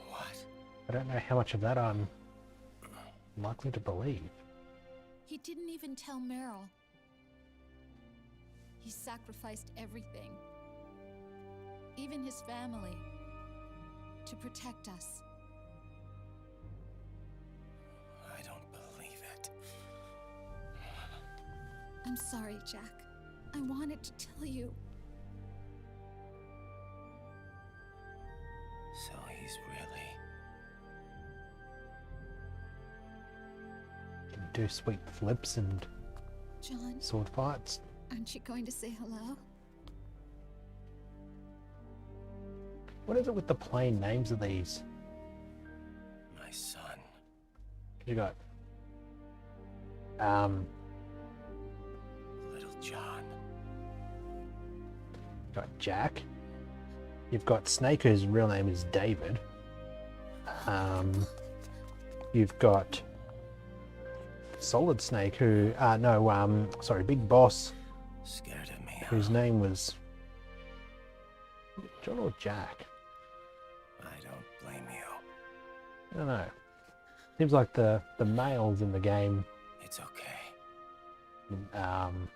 What? I don't know how much of that I'm likely to believe. He didn't even tell Meryl. He sacrificed everything. Even his family. To protect us. I don't believe it. I'm sorry, Jack. I wanted to tell you. So he's really... Can do sweet flips and John, sword fights. aren't you going to say hello? What is it with the plain names of these? my son. You got Little John. got Jack. You've got Snake, whose real name is David. You've got Solid Snake, who sorry, Big Boss, Scared of me, whose name was John or Jack. I don't blame you. I don't know. Seems like the males in the game It's okay. I'm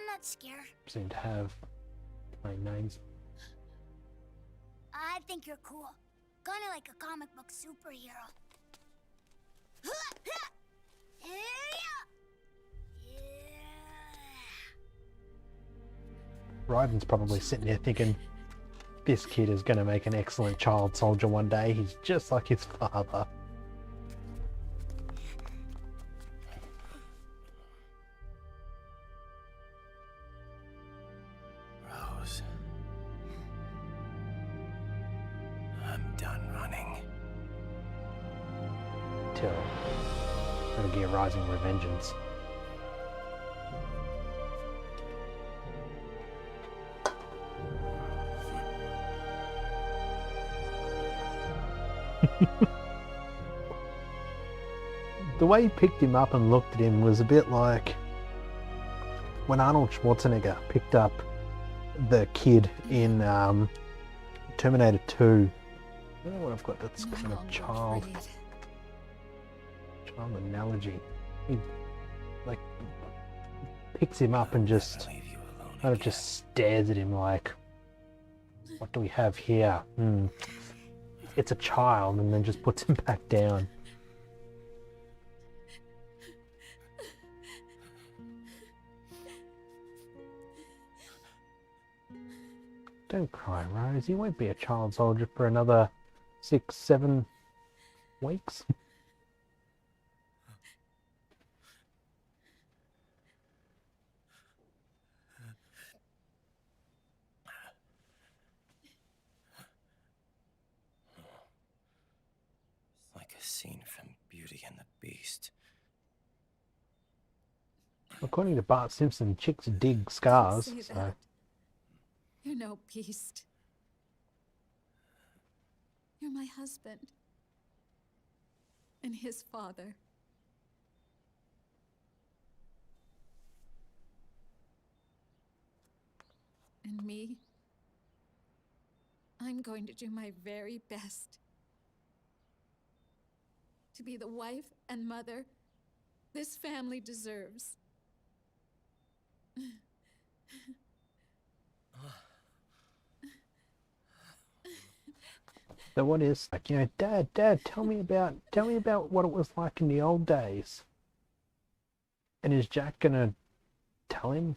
not scared. seem to have plain names. I think you're cool. Kinda like a comic book superhero. Ryden's probably sitting there thinking, this kid is going to make an excellent child soldier one day. He's just like his father. Rose. I'm done running. Till Metal Gear Rising Revengeance. The way he picked him up and looked at him was a bit like when Arnold Schwarzenegger picked up the kid in Terminator 2. I don't know what I've got that's kind of child analogy. He like picks him up and just kind of just stares at him like, what do we have here? It's a child, and then just puts him back down. Don't cry, Rose. You won't be a child soldier for another 6-7 weeks. Like a scene from Beauty and the Beast. According to Bart Simpson, chicks dig scars. Say So that. You're no beast. You're my husband. And his father. And me? I'm going to do my very best to be the wife and mother this family deserves. So what is like, you know, Dad, tell me about what it was like in the old days. And is Jack gonna tell him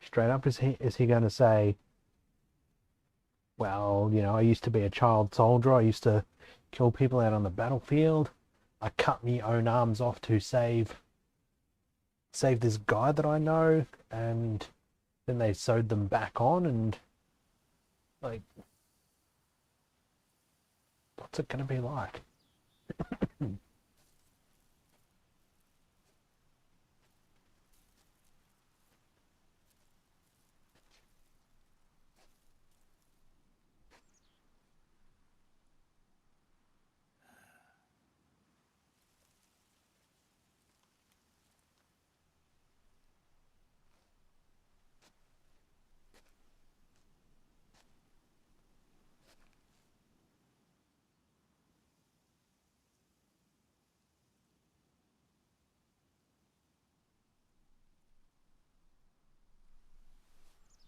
straight up? Is he gonna say, well, you know, I used to be a child soldier, I used to kill people out on the battlefield, I cut my own arms off to save this guy that I know, and then they sewed them back on, and like, what's it gonna be like?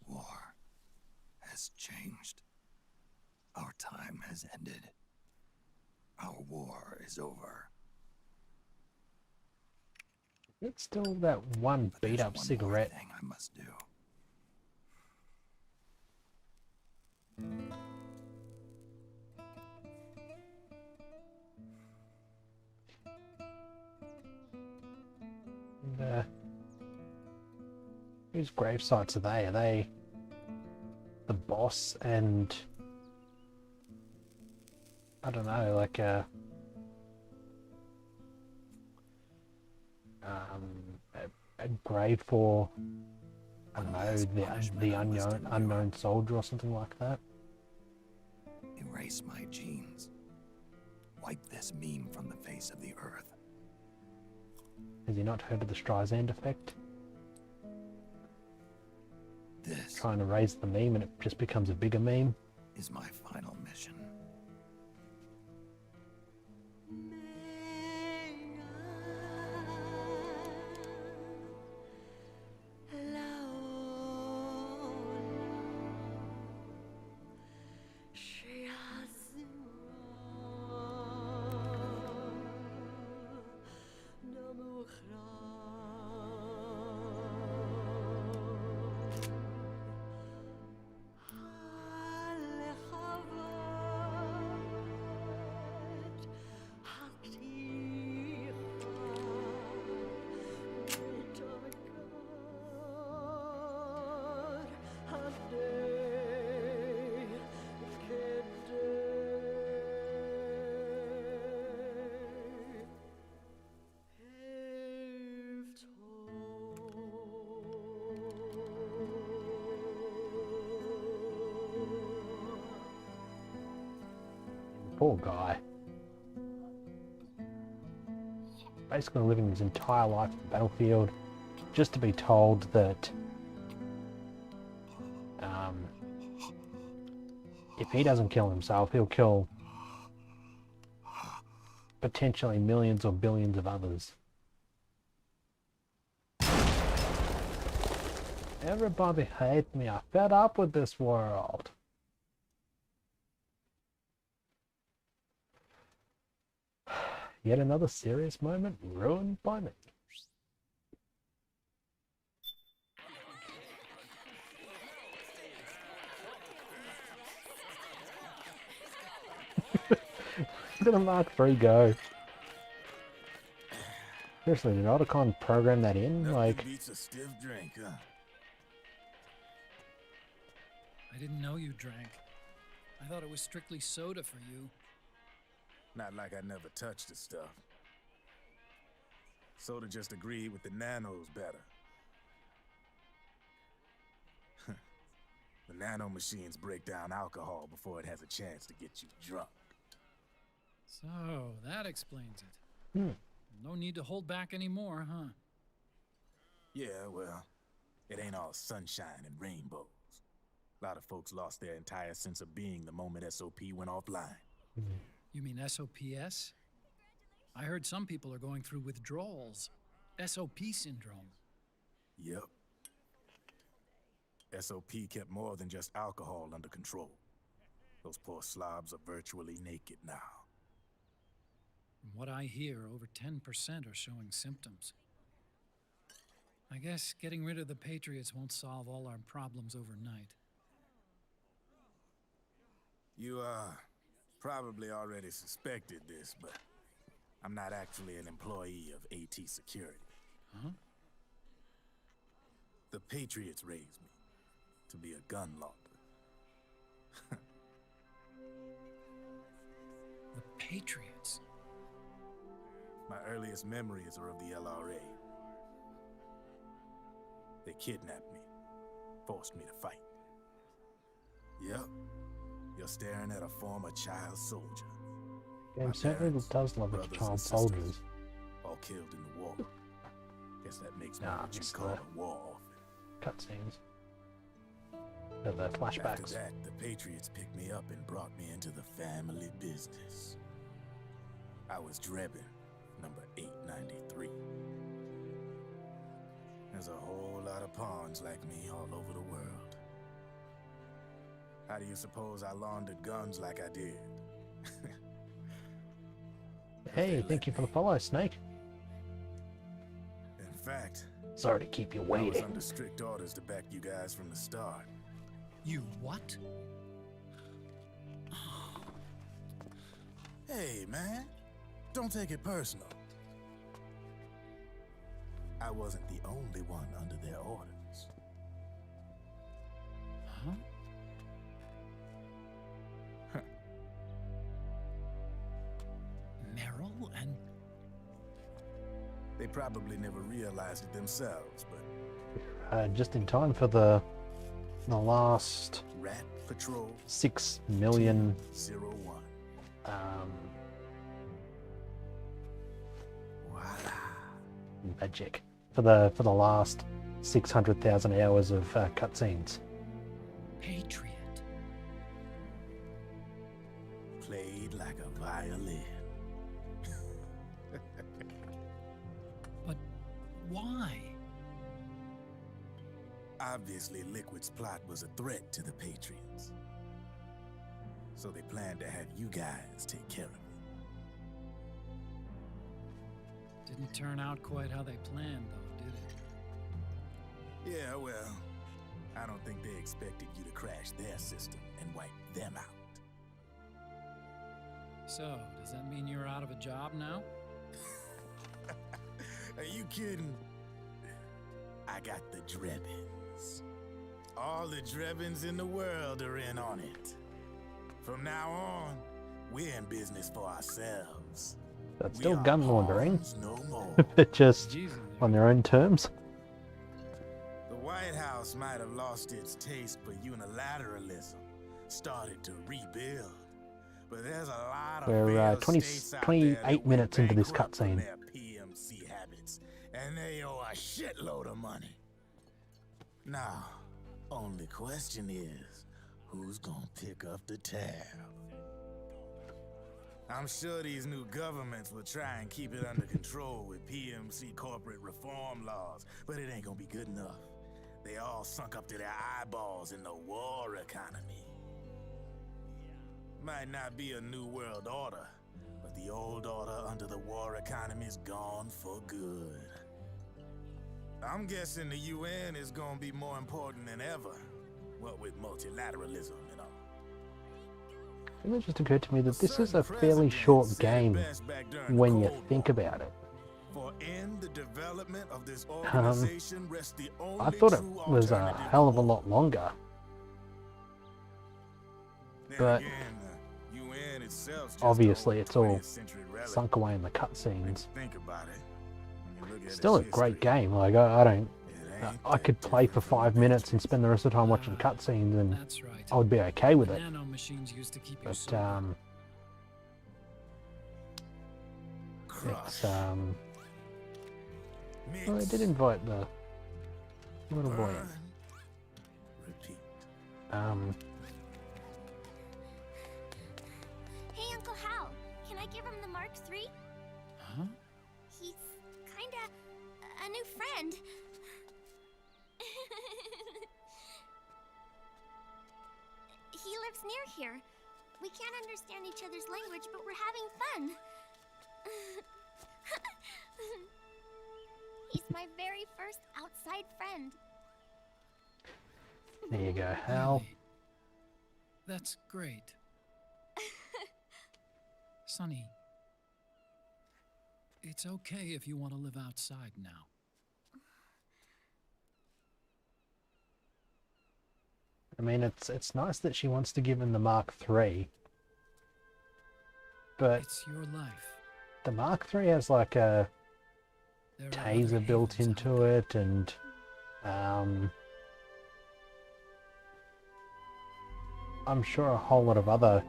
War has changed. Our time has ended. Our war is over. It's still that one But there's beat up one cigarette. more thing I must do. And, whose grave sites are they? Are they the boss and I don't know, like a grave for, I don't know, the unknown soldier or something like that? Erase my genes. Wipe this meme from the face of the earth. Has he not heard of the Streisand effect? This Trying to raise the meme and it just becomes a bigger meme. is my final mission. Poor guy. Basically living his entire life on the battlefield just to be told that if he doesn't kill himself, he'll kill potentially millions or billions of others. Everybody hates me. I'm fed up with this world. Yet another serious moment ruined by me. Look at the Mark III go. Seriously, did Otacon program that in? Like, beats a stiff drink, huh? I didn't know you drank. I thought it was strictly soda for you. Not like I never touched the stuff. Soda just agreed with the nanos better. The nano machines break down alcohol before it has a chance to get you drunk. So, that explains it. No need to hold back anymore, huh? Yeah, well, it ain't all sunshine and rainbows. A lot of folks lost their entire sense of being the moment SOP went offline. You mean SOPS? I heard some people are going through withdrawals. SOP syndrome. Yep. SOP kept more than just alcohol under control. Those poor slobs are virtually naked now. From what I hear, over 10% are showing symptoms. I guess getting rid of the Patriots won't solve all our problems overnight. You, probably already suspected this, but I'm not actually an employee of AT Security. Huh? The Patriots raised me to be a gun launderer. The Patriots? My earliest memories are of the LRA. They kidnapped me, forced me to fight. Yep, you're staring at a former child soldier. Game certainly does love its child soldiers. All killed in the war. Guess that makes me Nah, what you it's call the a war orphan. cutscenes. The flashbacks. After that, the Patriots picked me up and brought me into the family business. I was Drebin, number 893. There's a whole lot of pawns like me all over the world. How do you suppose I laundered guns like I did? Hey, thank you for the follow, Snake. In fact, sorry to keep you I was waiting. under strict orders to back you guys from the start. You what? Hey, man, don't take it personal. I wasn't the only one under their orders. Huh? Merrill and... They probably never realized it themselves, but... Just in time for the last Rat Patrol 6 million 01. Voila. magic for the last 600,000 hours of cutscenes. Patriot. Played like a violin. But why? Obviously, Liquid's plot was a threat to the Patriots. So they planned to have you guys take care of it. Didn't turn out quite how they planned, though, did it? Yeah, well, I don't think they expected you to crash their system and wipe them out. So, does that mean you're out of a job now? Are you kidding? I got the Drebins. All the Drebins in the world are in on it. From now on, we're in business for ourselves. That's still gun laundering, No more. but just on their own terms. The White House might have lost its taste for unilateralism, started to rebuild, but there's a lot of We're 28 minutes into this bankrupt from cutscene. their PMC habits, and they owe a shitload of money. Now, only question is, who's gonna pick up the tab? I'm sure these new governments will try and keep it under control with PMC corporate reform laws, but it ain't gonna be good enough. They all sunk up to their eyeballs in the war economy. Might not be a new world order, but the old order under the war economy's gone for good. I'm guessing the UN is gonna be more important than ever, what with multilateralism and all. It just occurred to me that this is a fairly short game when you think about it. For in the development of this organization rests the only I thought it true was a alternative hell of a lot longer. Then But again, the UN itself's just obviously old it's all 20th century relic. sunk away in the cutscenes. Think about it. When you look at Still a its great history, game. Like I don't. it ain't I could that play for different 5 from minutes and history. spend the rest of the time watching cutscenes, and That's right. I would be okay with it. Nano machines used to keep you But sober. it's well, I did invite the little boy in. Repeat. Hey, Uncle Hal, can I give him the Mark III? Huh? He's kinda a new friend. lives near here. We can't understand each other's language, but we're having fun. He's my very first outside friend. There you go, Hal. Really? That's great. Sonny, it's okay if you want to live outside now. I mean, it's nice that she wants to give him the Mark III, but It's your life. the Mark III has like a There are taser other built havens out into it, and I'm sure a whole lot of other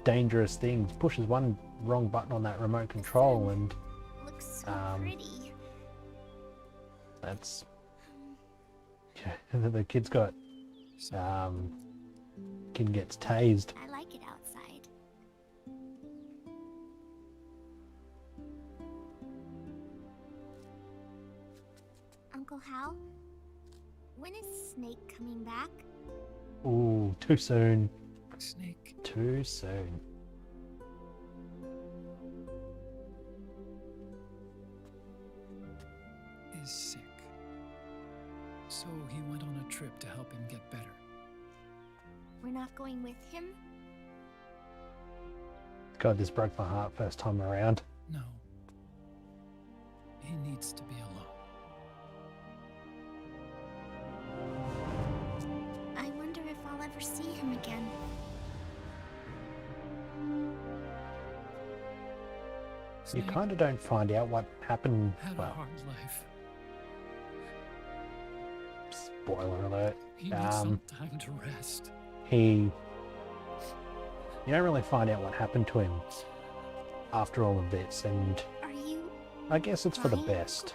dangerous things. Pushes one wrong button on that remote control and Looks so pretty. that's the kid's got kid gets tased. I like it outside. Uncle Hal, when is Snake coming back? Ooh, too soon. Snake. Too soon. Is sick. So he went on a trip to help him get better. We're not going with him? God, this broke my heart first time around. No. He needs to be alone. I wonder if I'll ever see him again. You Snake kind of don't find out what happened. had a Well, hard life. spoiler alert. He needs some time to rest. You don't really find out what happened to him after all of this, and Are you I guess it's for the crying, best.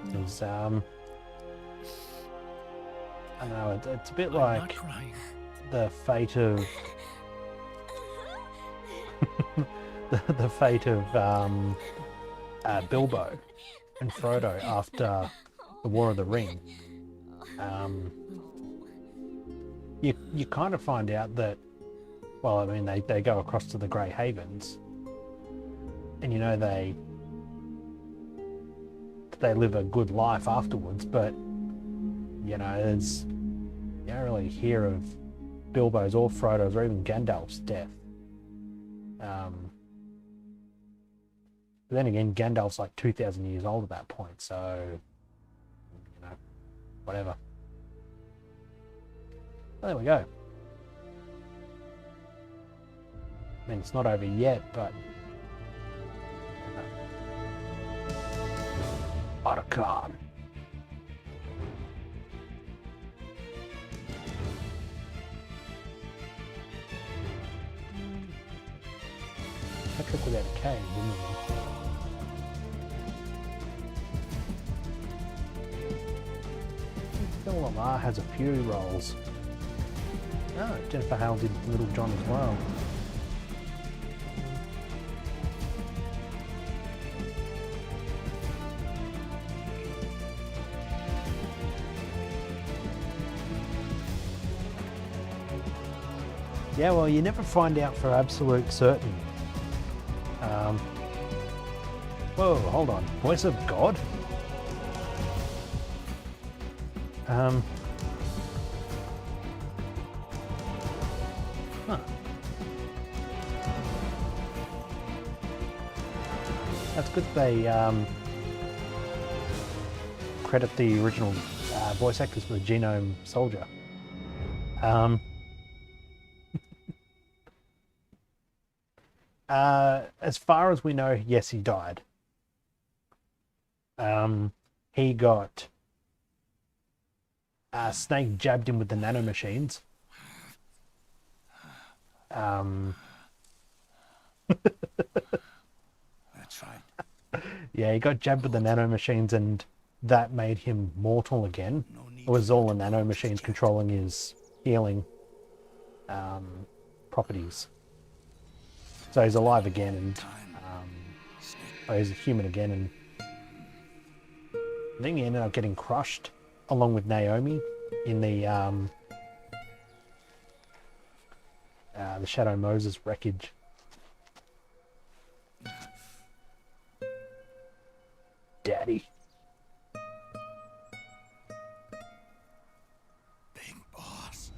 Uncle Hal? Is I know it's a bit I'm not like crying. the fate of the fate of Bilbo and Frodo after the War of the Ring. You kind of find out that, well, I mean, they go across to the Grey Havens, and you know they live a good life afterwards, but you know, you don't really hear of Bilbo's or Frodo's or even Gandalf's death. But then again, Gandalf's like 2,000 years old at that point, so you know, whatever. Well, there we go. I mean, it's not over yet, but Otacon. Patrick without a K, didn't he? Phil Lamar has a few roles. Oh, Jennifer Hale did Little John as well. Yeah, well, you never find out for absolute certain. Whoa, hold on. Voice of God? Huh. That's good they credit the original voice actors for the Genome Soldier. As far as we know, yes, he died. He got Snake jabbed him with the nanomachines. That's right. Yeah, he got jabbed with the nanomachines, and that made him mortal again. It was all the nanomachines controlling his healing properties. So he's alive again, and he's a human again, and I think he ended up getting crushed along with Naomi in the the Shadow Moses wreckage. Daddy. Big boss.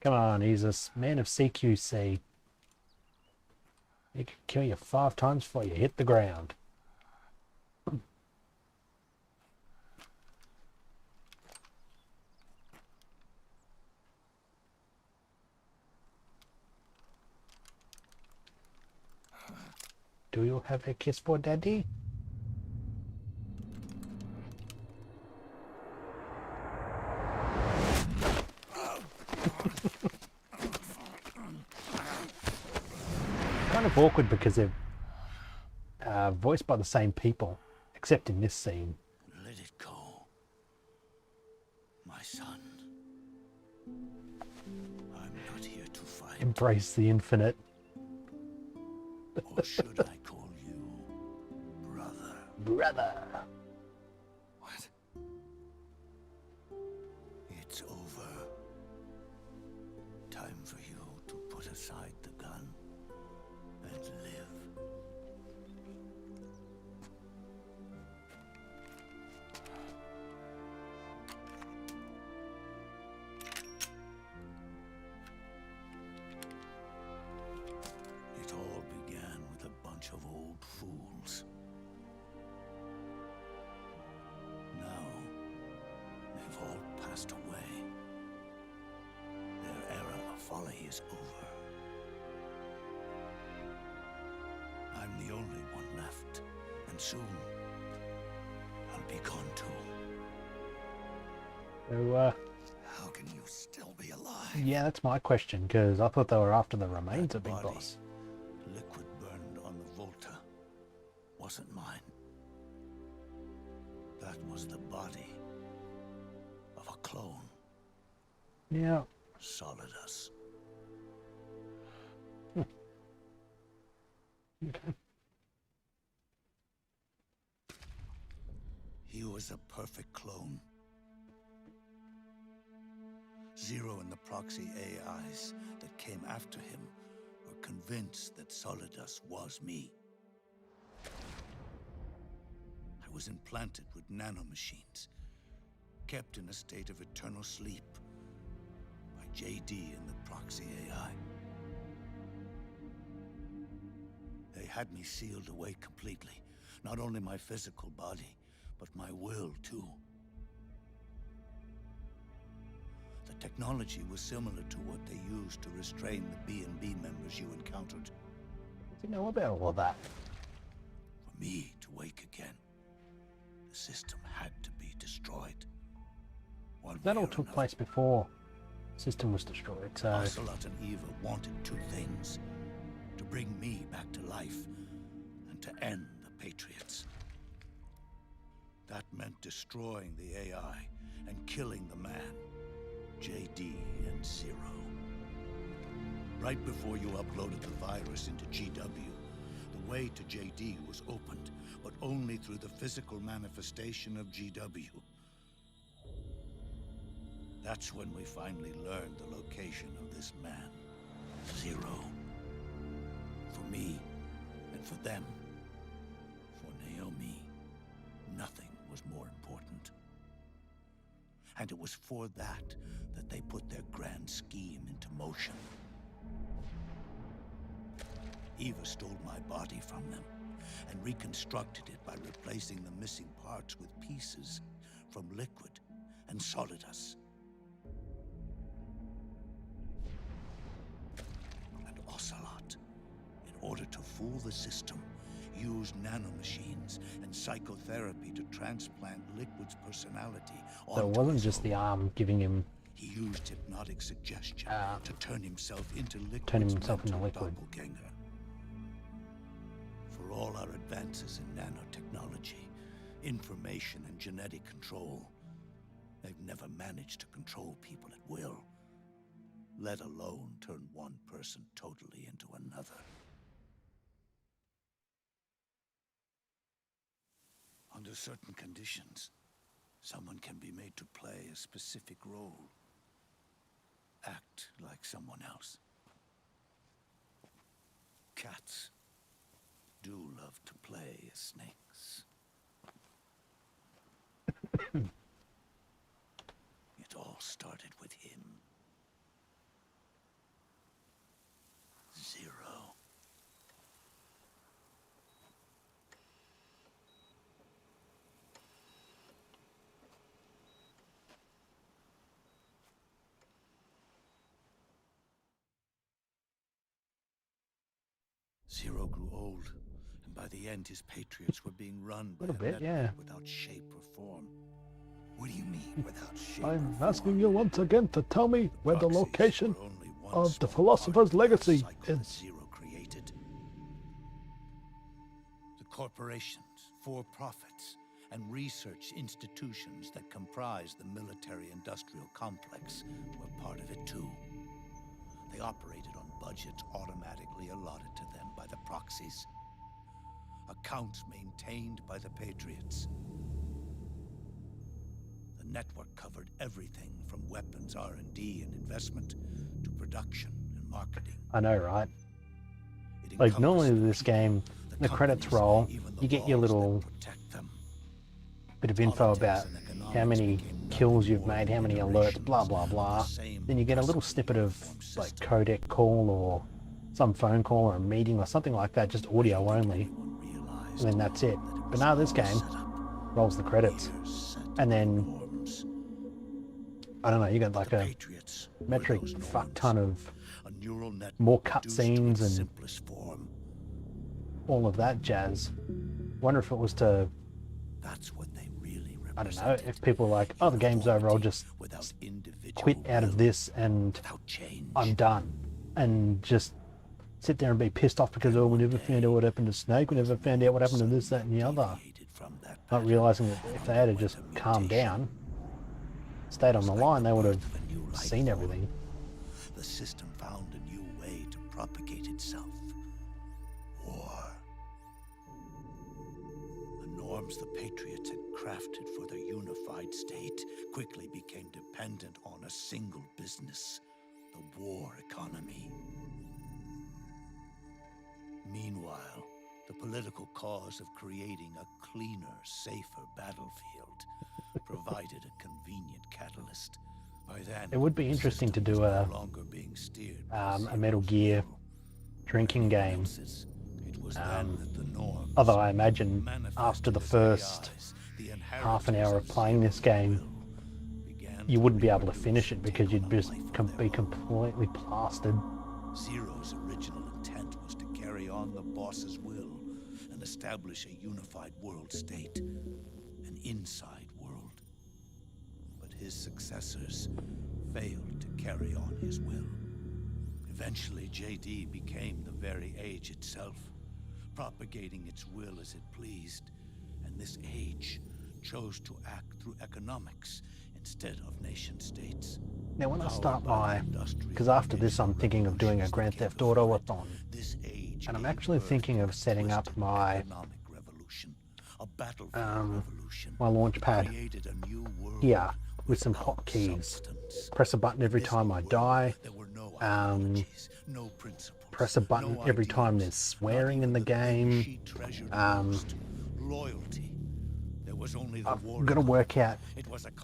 Come on, he's a man of CQC. He could kill you 5 times before you hit the ground. Do you have a kiss for Daddy? Kind of awkward because they're voiced by the same people, except in this scene. Let it go, my son. I'm not here to fight. Embrace the infinite. Or should I call you brother? Brother. What? It's over. Time for you to put aside the gun and live. It all began with a bunch of old fools. Now, they've all passed away. Their era of folly is over. I'm the only one left, and soon I'll be gone too. So, How can you still be alive? yeah, that's my question, because I thought they were after the remains of Big Body, Boss. liquid burned on the Volta, wasn't mine. That was the body of a clone. Yeah. Solidus. Okay. He was a perfect clone. Zero and the proxy AIs that came after him were convinced that Solidus was me. I was implanted with nanomachines, kept in a state of eternal sleep by JD and the proxy AI. They had me sealed away completely, not only my physical body, but my will too. The technology was similar to what they used to restrain the B&B members you encountered. What do you know about all of that? For me to wake again, the system had to be destroyed. That all took place before the system was destroyed, so... Ocelot and Eva wanted 2 things. To bring me back to life, and to end the Patriots. That meant destroying the AI and killing the man, JD and Zero. Right before you uploaded the virus into GW, the way to JD was opened, but only through the physical manifestation of GW. That's when we finally learned the location of this man, Zero. For me, and for them, for Naomi, nothing was more important. And it was for that they put their grand scheme into motion. Eva stole my body from them and reconstructed it by replacing the missing parts with pieces from Liquid and Solidus. And Ocelot, in order to fool the system, used nanomachines and psychotherapy to transplant Liquid's personality onto So it wasn't his just own. the arm giving him... He used hypnotic suggestion to turn himself into Liquid's turning himself into mental Liquid. doppelganger. For all our advances in nanotechnology, information and genetic control. They've never managed to control people at will, let alone turn one person totally into another. Under certain conditions, someone can be made to play a specific role. Act like someone else. Cats do love to play as snakes. It all started with him. Zero. Zero grew old, and by the end his Patriots were being run by a bit, network yeah. without shape or form. What do you mean, without shape I'm or asking form? you once again to tell me where the Proxies location were only one of the small philosopher's part of that legacy cycle that is. Zero created. The corporations, for-profits, and research institutions that comprise the military-industrial complex were part of it too. They operated on budgets automatically allotted to them by the proxies. Accounts maintained by the Patriots. The network covered everything from weapons R&D and investment to production and marketing. I know, right? It Like, normally encompassed with this people, game, the credits companies, roll, even the you get your laws that little protect them. bit of info about Politics and how economics many became kills nothing you've more made, than how many alerts, iterations blah blah of the blah. same Then you get a little oppressively snippet of uniform like system. codec call or some phone call or a meeting or something like that, just audio only, and then that's it. But now this game rolls the credits, and then I don't know, you got like a Patriots were metric those fuck norms. ton of A neural network more reduced to cutscenes its and simplest form. all of that jazz. Wonder if it was to, That's what they really I don't know, represented. if people were like, oh, the game's over, I'll just Without individual quit out of will, this and without change. I'm done, and just sit there and be pissed off because, oh, we never found out what happened to Snake, we never found out what happened to this, that, and the other. From that Not realizing that if they had just calmed down, stayed on the line, they would have seen everything. The system found a new way to propagate itself. War. The norms the Patriots had crafted for their unified state quickly became dependent on a single business, the war economy. Meanwhile, the political cause of creating a cleaner, safer battlefield provided a convenient catalyst. By then, It would be interesting to do a Metal Gear drinking game. Although I imagine after the first half an hour of playing this game, you wouldn't be able to finish it because you'd just be completely plastered. Zero's original intent was to carry on the boss's will and establish a unified world state, an inside world. But his successors failed to carry on his will. Eventually, JD became the very age itself, propagating its will as it pleased, and this age chose to act through economics instead of nation-states. Now when I start because after this I'm thinking of doing a Grand Theft Auto-a-thon, and I'm actually thinking of setting up my my launch pad here with some hotkeys. Press a button every time I die, press a button every time there's swearing in the game. I've got to work out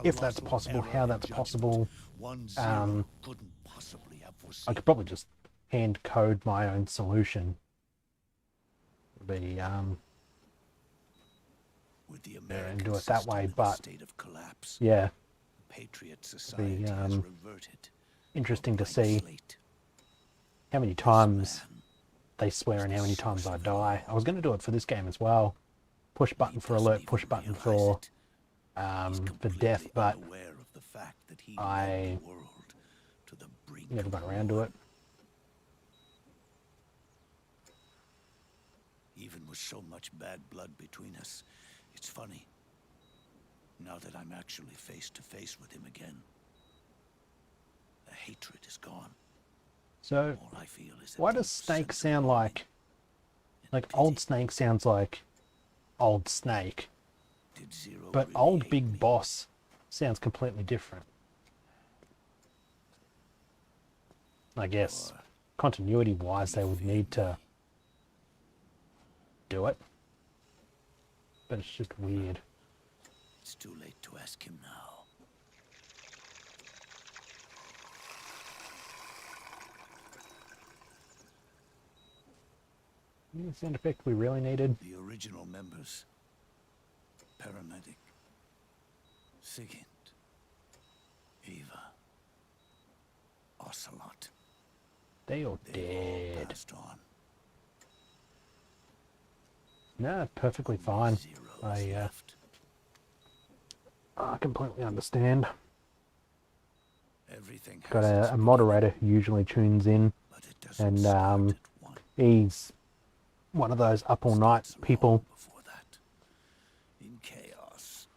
if that's possible, how that's possible. I could probably just hand code my own solution. And do it that way, but yeah, be interesting to see how many times they swear and how many times I die. I was going to do it for this game as well. Push button for alert, push button for death, but I never got around to it. Even with so much bad blood between us, it's funny. Now that I'm actually face to face with him again, the hatred is gone. So, All I feel is a why deep does Snake sense of sound longing like and Old pity. Snake sounds like Old Snake, Did Zero but really Old hate Big me? Boss sounds completely different. I guess Or continuity wise they would need to do it, but it's just weird. It's too late to ask him now. The sound effect we really needed. The original members. Paramedic. Sigint. Eva. Ocelot. They all They've all dead. passed on. No, perfectly fine. Zero is left. I completely understand. Everything Got has its a moderator who usually tunes in, but it doesn't start and at one. he's one of those up all night Starts people. long before that. In chaos.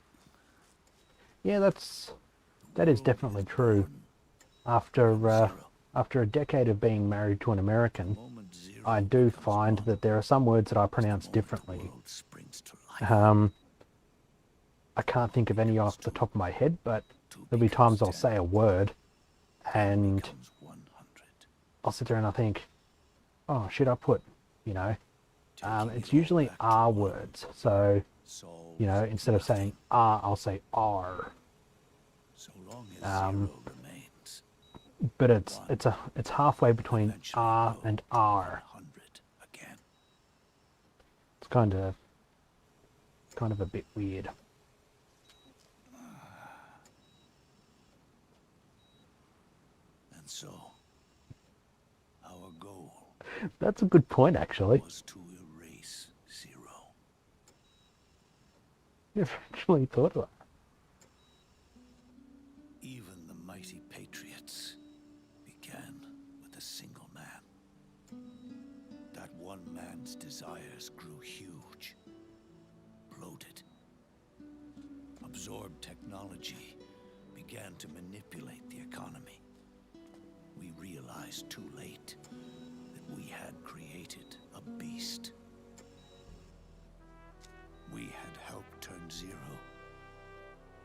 Yeah, that is definitely true. After a decade of being married to an American, Moment zero I do becomes find one. that there are some words that I pronounce The moment the differently. world springs to life. I can't think of any off the top of my head, but there'll be times I'll say a word and Becomes 100. I'll sit there and I think, oh, should I put, you know, Taking it's it all usually back to R one. words. So, Solves you know, instead of saying nothing. R, I'll say R. So long as um, zero remains. But it's halfway between Eventually R go and R. 100 again. It's kind of a bit weird. And so, our goal That's a good point, actually. was to erase zero. Never actually thought of that. Even the mighty Patriots began with a single man. That one man's desires grew huge, bloated, absorbed technology, began to manipulate the economy. We realized too late that we had created a beast. We had helped turn zero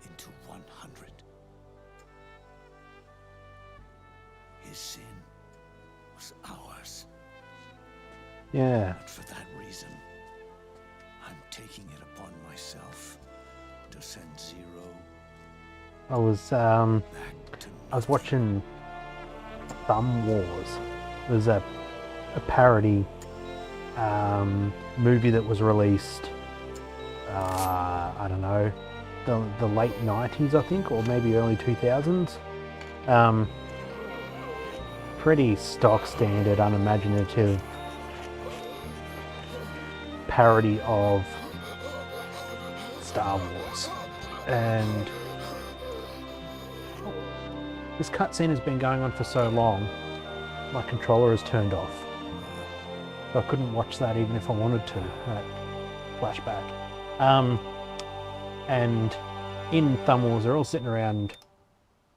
into 100. His sin was ours. Yeah. But for that reason, I'm taking it upon myself to send Zero I was back to watching Thumb Wars. It was a parody movie that was released, I don't know, the late 90s, I think, or maybe early 2000s. Pretty stock standard, unimaginative parody of Star Wars. And this cutscene has been going on for so long, my controller is turned off. So I couldn't watch that even if I wanted to, that flashback. And in Thumb Wars, they're all sitting around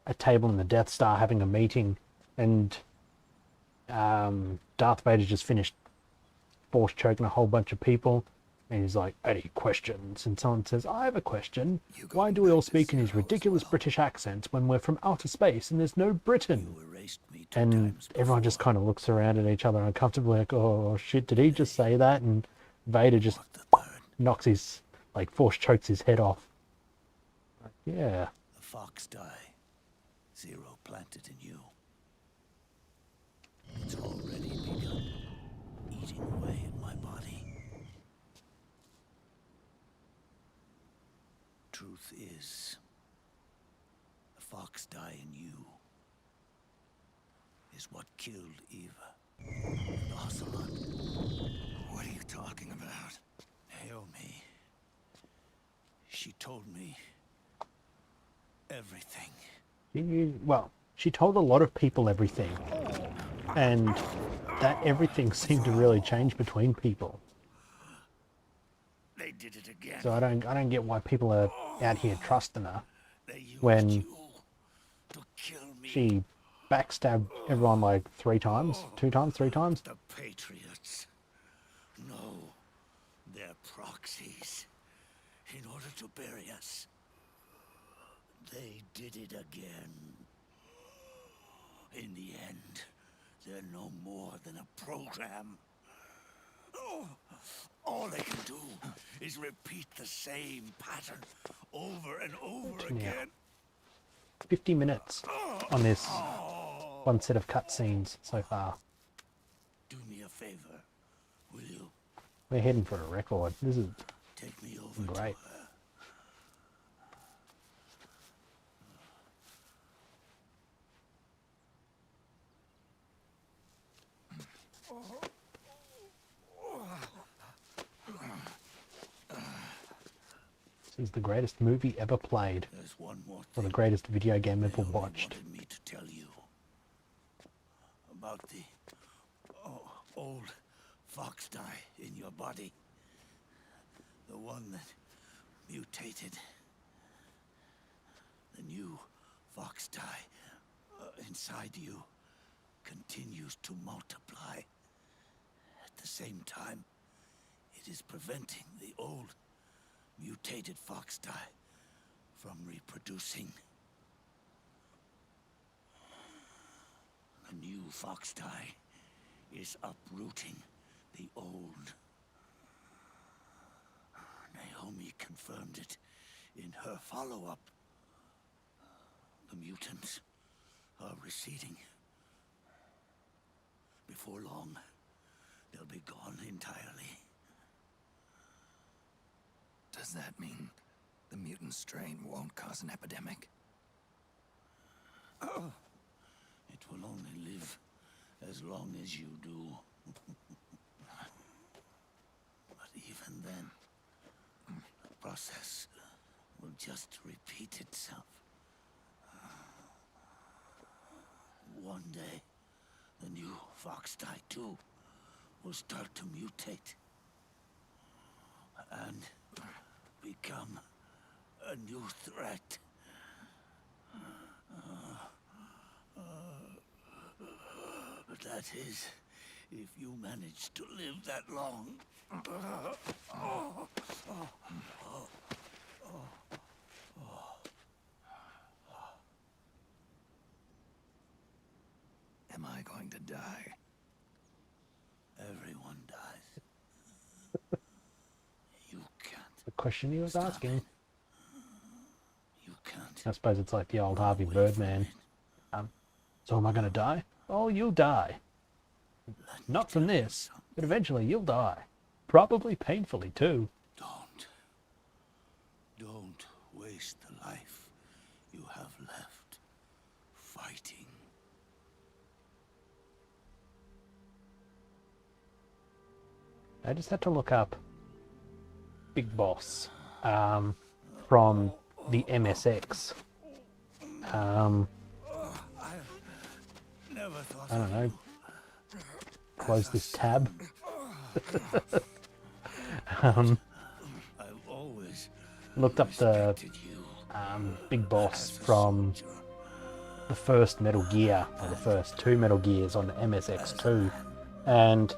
a table in the Death Star having a meeting, and Darth Vader just finished force choking a whole bunch of people, and he's like, any questions? And someone says, I have a question. Why do we all speak in these ridiculous British accents when we're from outer space and there's no Britain? And everyone just kind of looks around at each other uncomfortably, like, oh shit, did he just say that? And Vader just knocks his, like, force chokes his head off. Like, yeah. the fox die. Zero planted in you. It's already begun eating away in my body. Truth is, the fox die in you is what killed Eva and Ocelot. What are you talking about? Naomi. She told me everything. Well, she told a lot of people everything, and that everything seemed to really change between people. They did it again. So I don't get why people are out here trusting her when she backstabbed everyone like 3 times, 2 times, 3 times. The Patriots. No, they're proxies. In order to bury us. They did it again. In the end, they're no more than a program. All they can do is repeat the same pattern over and over again. 50 minutes on this one set of cutscenes so far. Do me a favor, will you? We're heading for a record. This is Take me over great. to her. This is the greatest movie ever played, There's one more or the thing greatest video game ever Naomi watched. wanted me to tell you about the old fox dye in your body. The one that mutated. The new fox dye inside you continues to multiply. At the same time, it is preventing the old mutated fox dye from reproducing. The new fox dye is uprooting the old. Naomi confirmed it in her follow-up. The mutants are receding. Before long, they'll be gone entirely. Does that mean the mutant strain won't cause an epidemic? It will only live as long as you do. But even then, the process will just repeat itself. One day, the new fox dye too will start to mutate and become a new threat. That is, if you manage to live that long. Am I going to die? Everyone dies. You can't. The question he was asking. You can't. I suppose it's like the old Harvey Birdman. So am I going to die? Oh, you'll die. Not from this, but eventually you'll die. Probably painfully too. Don't waste the life you have left fighting. I just had to look up Big Boss from the MSX. I don't know. Close this tab. Looked up the Big Boss from the first Metal Gear, or the first 2 Metal Gears on the MSX2, and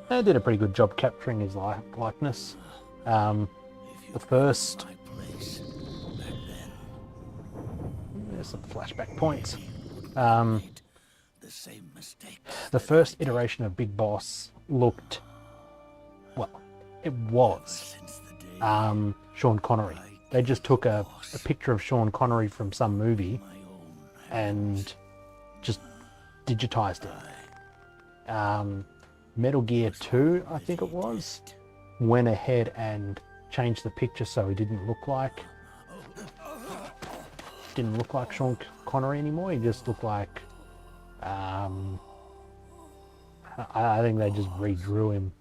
they did a pretty good job capturing his likeness. The first... There's some flashback points. The first iteration of Big Boss looked... well, it was Sean Connery. They just took a picture of Sean Connery from some movie and just digitized it. Metal Gear 2, I think it was, went ahead and changed the picture so he didn't look like Sean Connery anymore. He just looked like I think they just redrew him,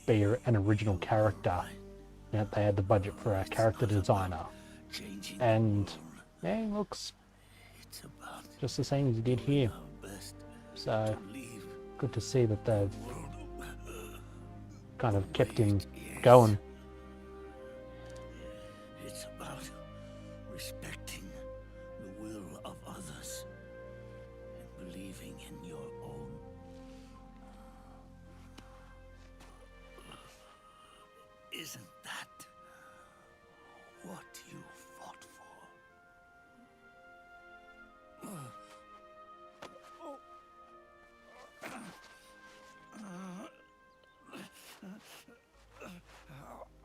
be an original character. Now they had the budget for a character designer, and yeah, he looks just the same as he did here. So good to see that they've kind of kept him going. It's about living in your own. Isn't that what you fought for?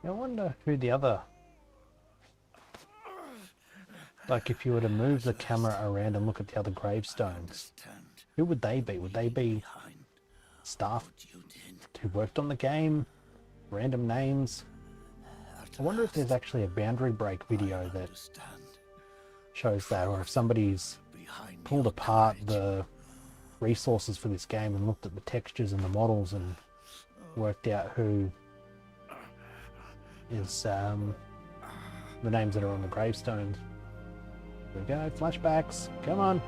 I wonder who the other... Like, if you were to move the camera around and look at the other gravestones, who would they be? Would they be staff who worked on the game? Random names? I wonder if there's actually a boundary break video that shows that, or if somebody's pulled apart the resources for this game and looked at the textures and the models and worked out who is the names that are on the gravestones. Here we go, flashbacks, come on.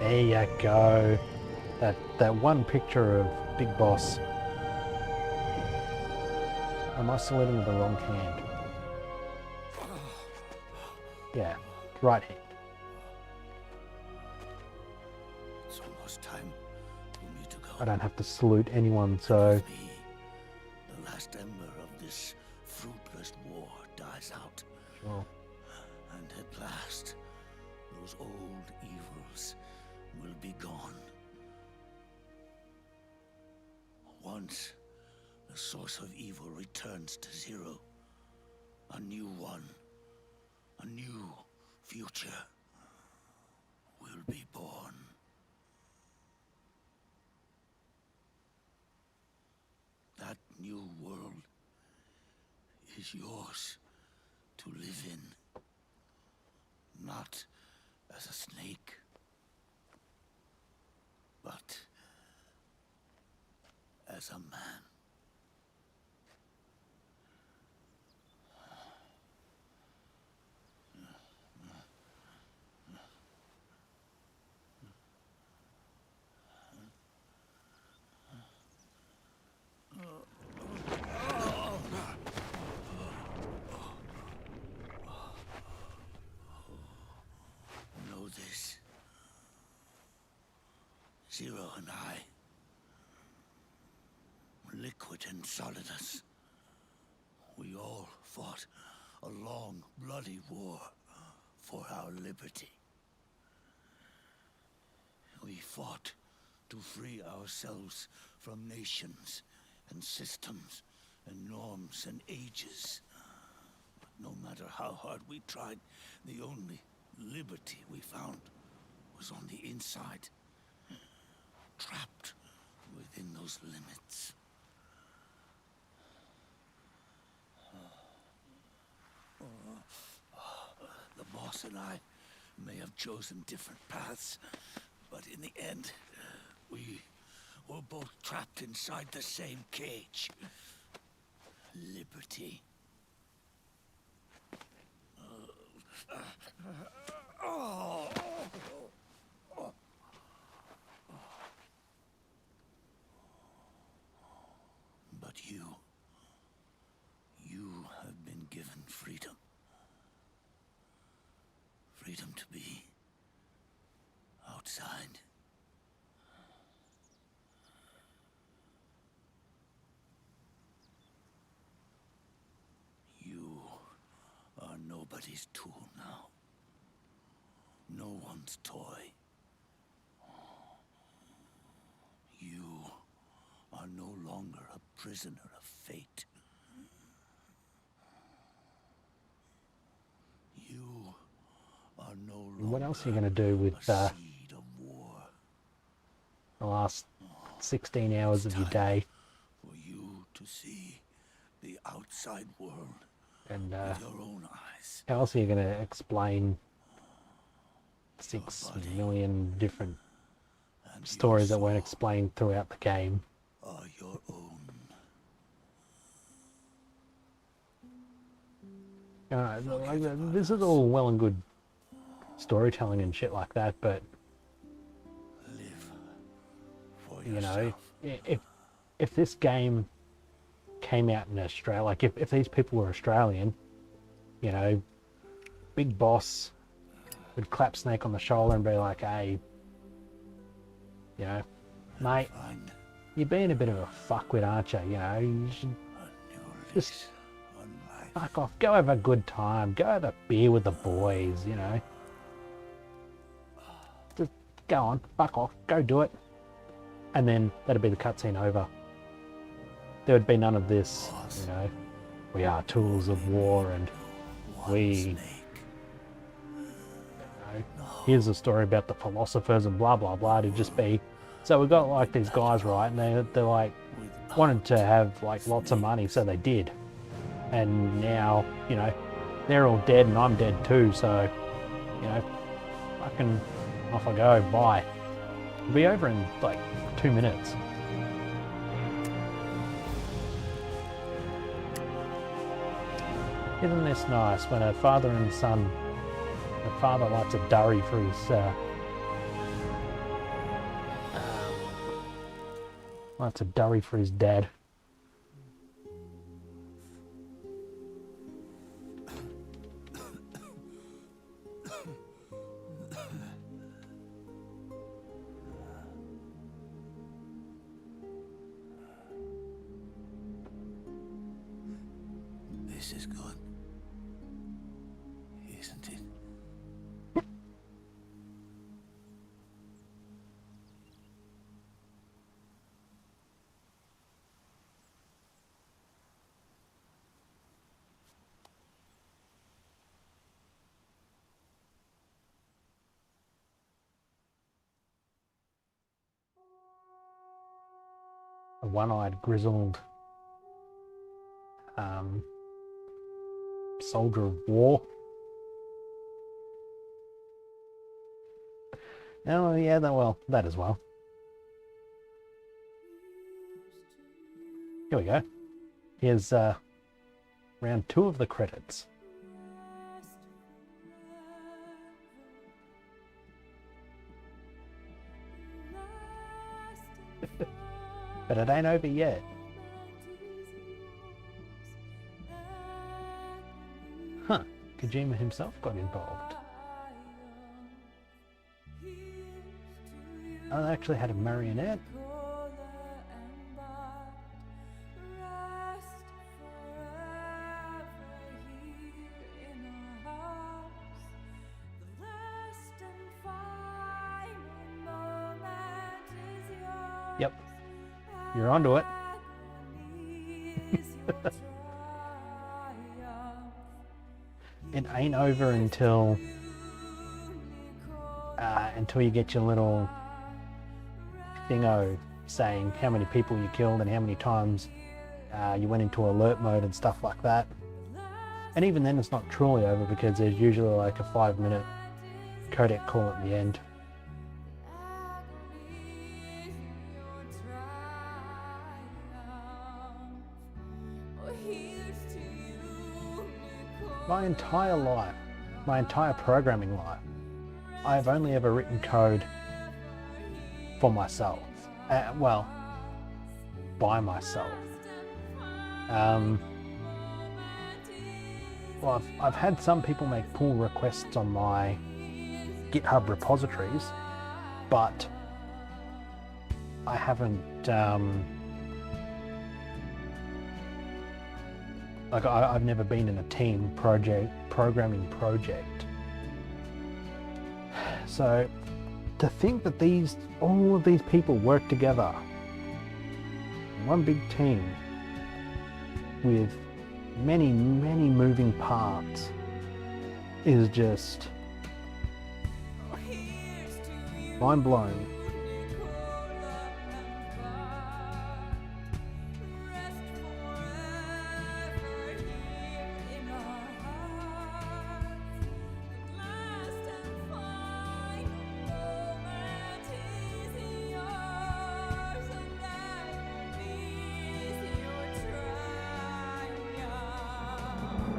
There you go. That one picture of Big Boss. Am I saluting with the wrong hand? Yeah, right hand. It's almost time for me to go. I don't have to salute anyone, so... The last ember of this fruitless war dies out. Sure. And at last, those old evils will be gone. Once the source of evil returns to zero, a new one, a new future will be born. That new world is yours to live in, not as a snake, but as a man. Know this. Zero and I, liquid and solidus, we all fought a long, bloody war for our liberty. We fought to free ourselves from nations and systems and norms and ages. But no matter how hard we tried, the only liberty we found was on the inside, trapped within those limits. The boss and I may have chosen different paths, but in the end, we were both trapped inside the same cage. Liberty. But you have been given freedom. Freedom to be outside. You are nobody's tool now. No one's toy. You are no longer a prisoner of fate. You are no longer What else are you going to do with the last 16 hours of your day? For you to see the outside world And with your own eyes. how else are you going to explain 6 million different stories that weren't explained throughout the game? Are your own. Like, this is all well and good storytelling and shit like that, but you know, if this game came out in Australia, like if these people were Australian, you know, big boss would clap Snake on the shoulder and be like, hey, you know, mate, you're being a bit of a fuckwit, aren't you? You know, you should just fuck off, go have a good time, go have a beer with the boys, you know. Just go on, fuck off, go do it. And then that'd be the cutscene over. There would be none of this, you know, we are tools of war and we, you know, here's a story about the philosophers and blah blah blah. To just be, so we got like these guys, right, and they're like wanted to have like lots of money, so they did. And now, you know, they're all dead and I'm dead too, so, you know, fucking off I go, bye. It'll be over in like 2 minutes. Isn't this nice when a father and son, the father lights a durry for his, lights a durry for his dad. This is good, isn't it? A one-eyed, grizzled soldier of war. Oh yeah, that as well. Here we go. Here's round 2 of the credits. But it ain't over yet. Huh, Kojima himself got involved. Oh, they actually had a marionette. Yep, you're onto it. It ain't over until you get your little thingo saying how many people you killed and how many times you went into alert mode and stuff like that. And even then it's not truly over because there's usually like a 5-minute codec call at the end. My entire life, my entire programming life, I've only ever written code for myself. Well, by myself. Well, I've had some people make pull requests on my GitHub repositories, but I haven't, like I've never been in a team programming project. So to think that all of these people work together, one big team with many, many moving parts is just mind blowing.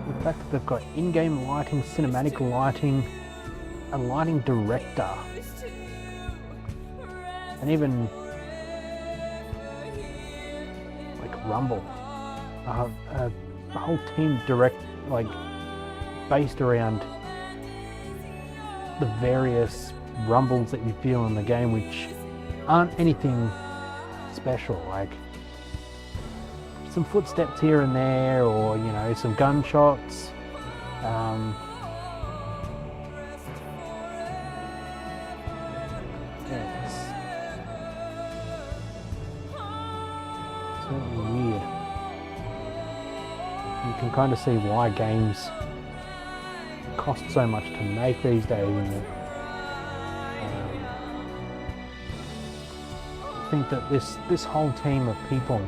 The fact that they've got in-game lighting, cinematic lighting, a lighting director, and even like Rumble, a whole team based around the various rumbles that you feel in the game, which aren't anything special, like some footsteps here and there, or you know, some gunshots. It's certainly weird. You can kind of see why games cost so much to make these days. I think that this whole team of people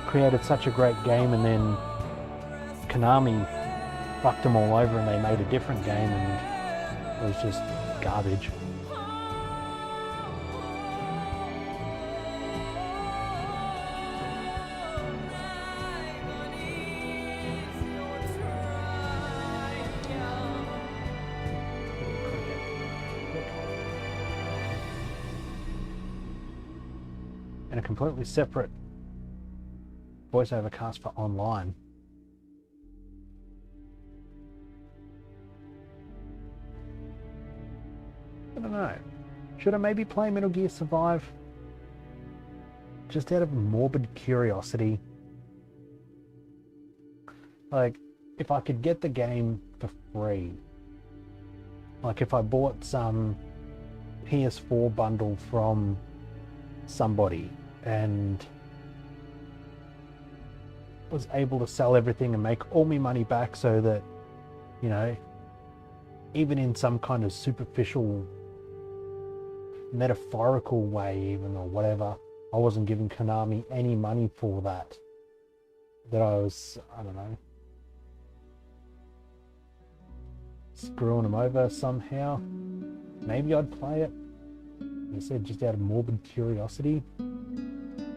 created such a great game, and then Konami fucked them all over and they made a different game, and it was just garbage. And a completely separate voiceover cast for online. I don't know. Should I maybe play Metal Gear Survive? Just out of morbid curiosity. Like, if I could get the game for free. Like if I bought some PS4 bundle from somebody and was able to sell everything and make all my money back, so that, you know, even in some kind of superficial, metaphorical way even, or whatever, I wasn't giving Konami any money for that. That I was, I don't know, screwing them over somehow. Maybe I'd play it. Like I said, just out of morbid curiosity.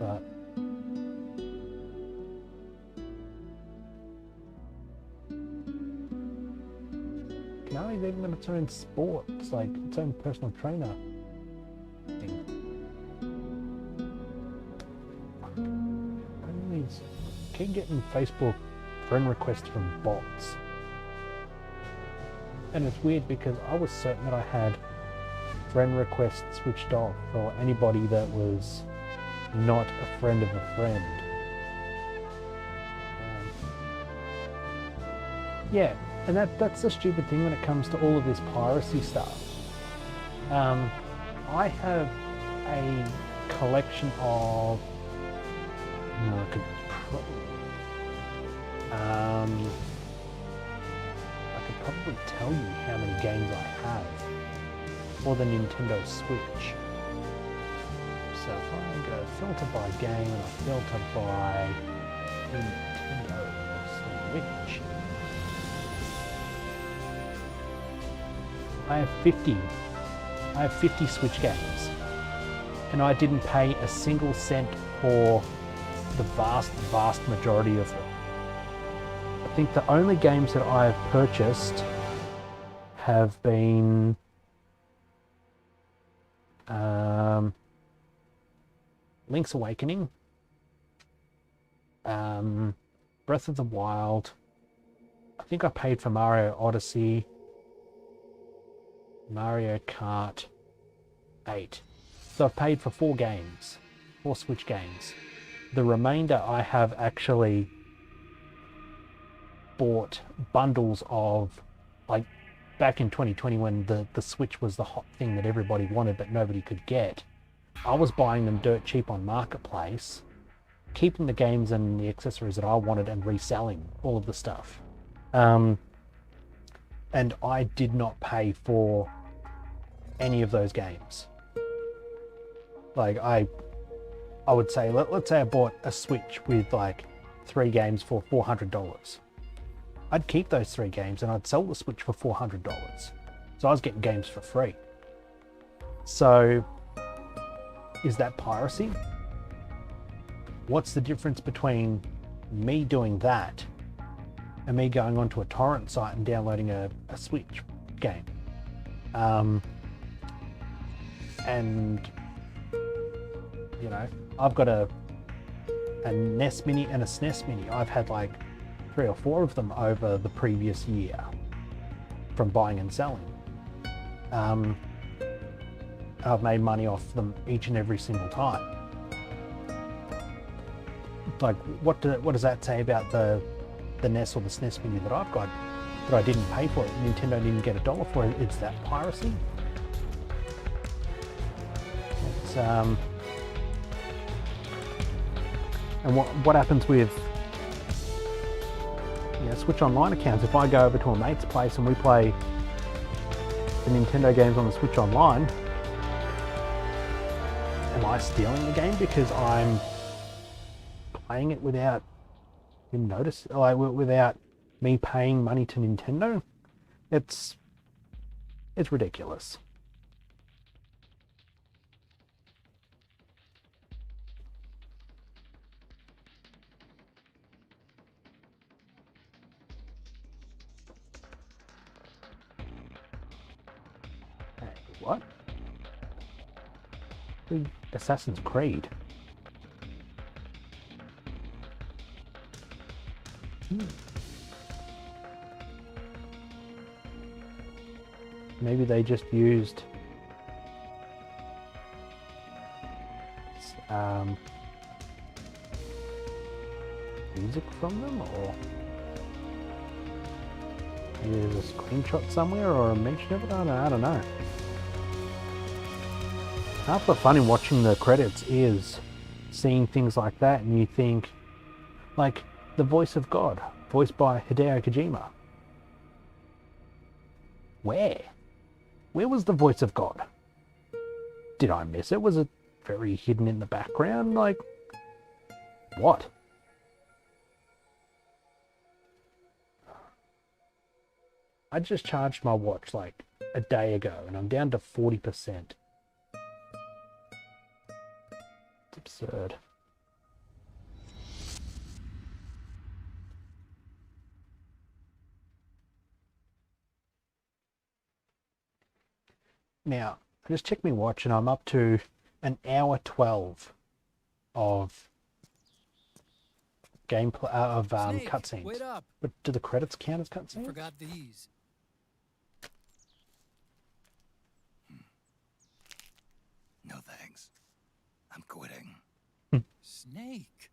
But Konami's even got its own sport. It's like its own personal trainer thing. I keep getting Facebook friend requests from bots. And it's weird because I was certain that I had friend requests switched off for anybody that was not a friend of a friend. Yeah, and that's the stupid thing when it comes to all of this piracy stuff. I have a collection of, I could probably tell you how many games I have for the Nintendo Switch. So if I go filter by game and I filter by Nintendo Switch, I have 50 Switch games, and I didn't pay a single cent for the vast majority of them. I think the only games that I have purchased have been Link's Awakening, Breath of the Wild. I think I paid for Mario Odyssey, Mario Kart 8. So I've paid for 4 games, 4 Switch games. The remainder I have actually bought bundles of, like back in 2020 when the Switch was the hot thing that everybody wanted but nobody could get. I was buying them dirt cheap on Marketplace, keeping the games and the accessories that I wanted and reselling all of the stuff. And I did not pay for any of those games. Like I would say, let's say I bought a Switch with like 3 games for $400. I'd keep those 3 games and I'd sell the Switch for $400. So I was getting games for free. So is that piracy? What's the difference between me doing that and me going onto a torrent site and downloading a Switch game? And you know, I've got a NES Mini and a SNES Mini. I've had like 3 or 4 of them over the previous year from buying and selling. I've made money off them each and every single time. Like, what does that say about the NES or the SNES Mini that I've got that I didn't pay for it? Nintendo didn't get $1 for it. It's that piracy. It's and what happens with Switch Online accounts? If I go over to a mate's place and we play the Nintendo games on the Switch Online, am I stealing the game because I'm playing it without him notice, like without me paying money to Nintendo? It's ridiculous. Hey, what? Assassin's Creed. Maybe they just used music from them, or maybe there's a screenshot somewhere or a mention of it. I don't know. Half the fun in watching the credits is seeing things like that, and you think, like, the voice of God, voiced by Hideo Kojima. Where was the voice of God? Did I miss it? Was it very hidden in the background? Like, what? I just charged my watch like a day ago and I'm down to 40%. It's absurd. Now, I just checked my watch and I'm up to an hour 12 of gameplay of cutscenes. Wait up. But do the credits count as cutscenes? I forgot these. No thanks. I'm quitting. Snake.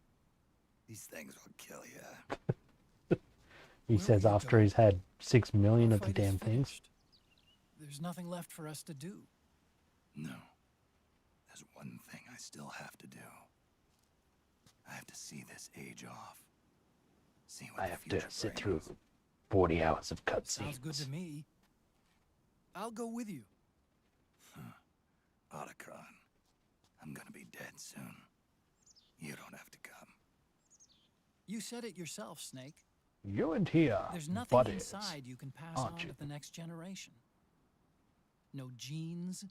These things will kill you. He says after he's had 6 million of the damn things. There's nothing left for us to do. No. There's one thing I still have to do. I have to see this age off. See what I the have to future sit brings. through 40 hours of cutscenes. Sounds good to me. I'll go with you. Otacron, I'm gonna be dead soon. You don't have to come. You said it yourself, Snake. You and here, There's nothing buddies, inside you can pass aren't on you? to the next generation. No genes,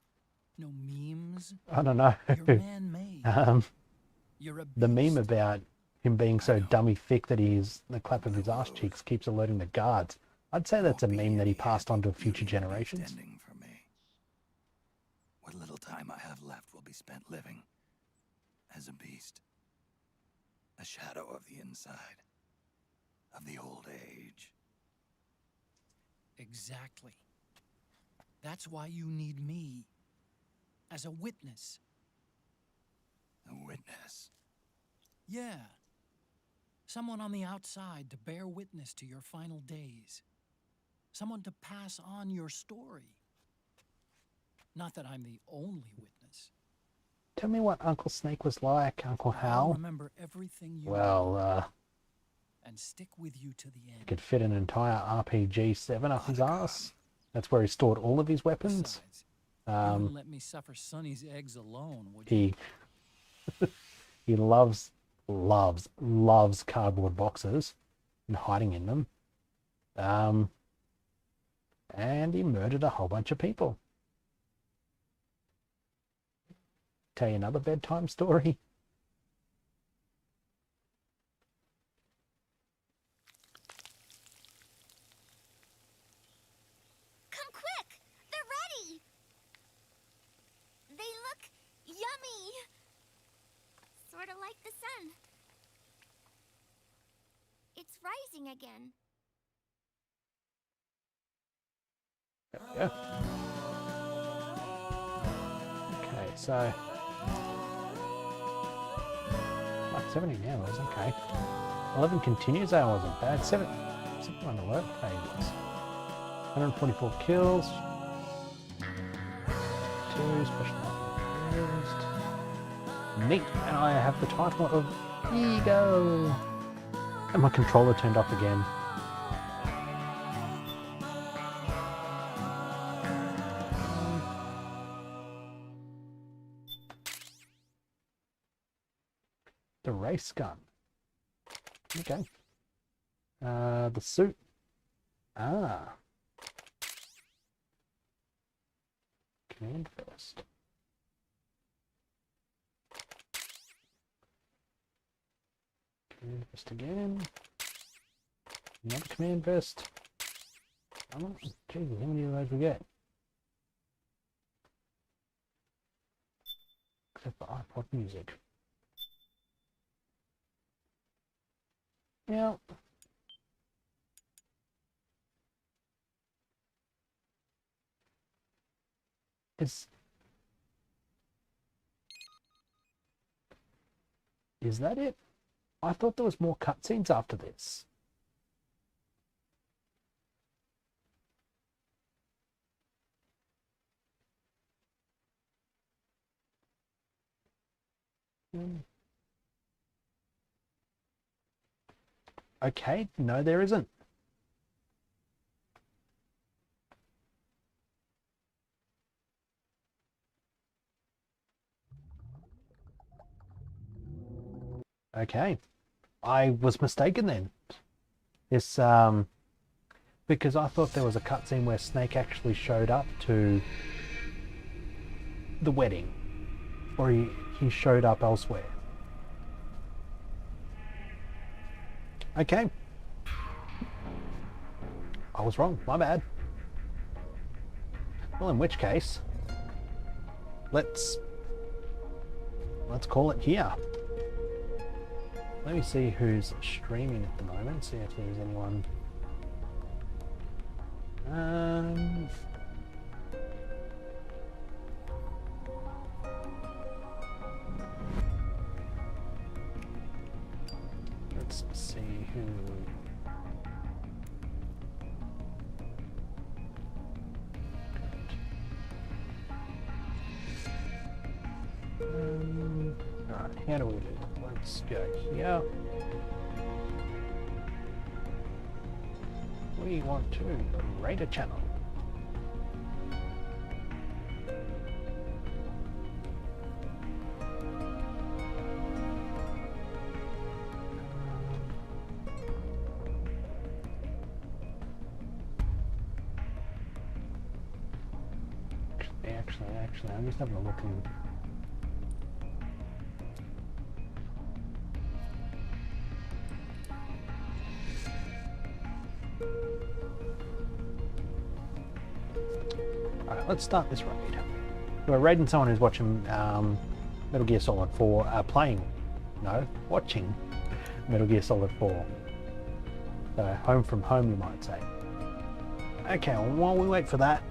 no memes. I don't know. You're man-made. You're a The meme beast. about him being so dummy thick that the clap of his arse cheeks keeps alerting the guards. I'd say that's a meme that he passed on to future generations. Extending for me. What little time I have left will be spent living as a beast. A shadow of the inside. Of the old age. Exactly. That's why you need me. As a witness. A witness? Yeah. Someone on the outside to bear witness to your final days. Someone to pass on your story. Not that I'm the only witness. Tell me what Uncle Snake was like, Uncle I'll Hal. remember everything you Well, and stick with you to the he end. could fit an entire RPG-7 up his ass. That's where he stored all of his weapons. You wouldn't let me suffer Sonny's eggs alone, would you? He loves cardboard boxes and hiding in them. And he murdered a whole bunch of people. Tell you another bedtime story. Come quick! They're ready! They look yummy! Sort of like the sun. It's rising again. Yeah. So like 17 hours, okay. 11 continuous hours wasn't bad. 71 alert failures. 144 kills. 2 special used. Neat, and I have the title of Ego. And my controller turned off again. The race gun. Okay. The suit. Ah. Command first. Command vest again. Another command vest. Oh, Jesus, how many of those we get? Except for iPod music. Yeah. Is that it? I thought there was more cutscenes after this. Okay, no there isn't. Okay, I was mistaken then. This, because I thought there was a cutscene where Snake actually showed up to the wedding, or he showed up elsewhere. Okay. I was wrong, my bad. Well, in which case, let's call it here. Let me see who's streaming at the moment, see if there's anyone. Let's see who. Alright, how do we do that? Let's go here. We want to rate a channel. Actually, I'm just having a look in. Alright, let's start this raid. We're raiding someone who's watching Metal Gear Solid 4, watching Metal Gear Solid 4. So, home from home, you might say. Okay, well, while we wait for that,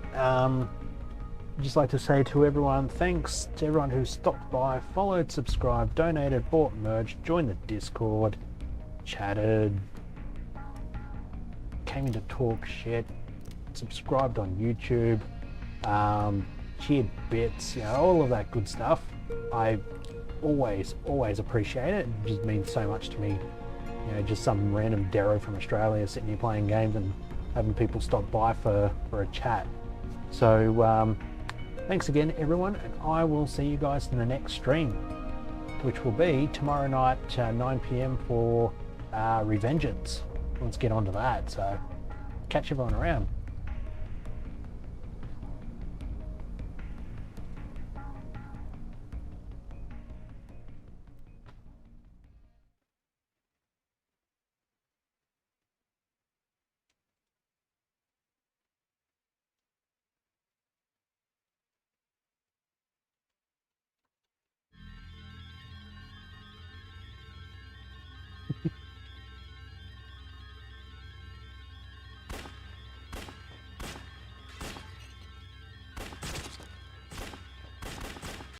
I'd just like to say to everyone, thanks to everyone who stopped by, followed, subscribed, donated, bought merch, joined the Discord, chatted, came in to talk shit, subscribed on YouTube, cheered bits, all of that good stuff. I always appreciate it. It just means so much to me. Just some random Darrow from Australia sitting here playing games and having people stop by for a chat. So thanks again everyone, and I will see you guys in the next stream, which will be tomorrow night 9 PM for Revengeance. Let's get on to that. So catch everyone around.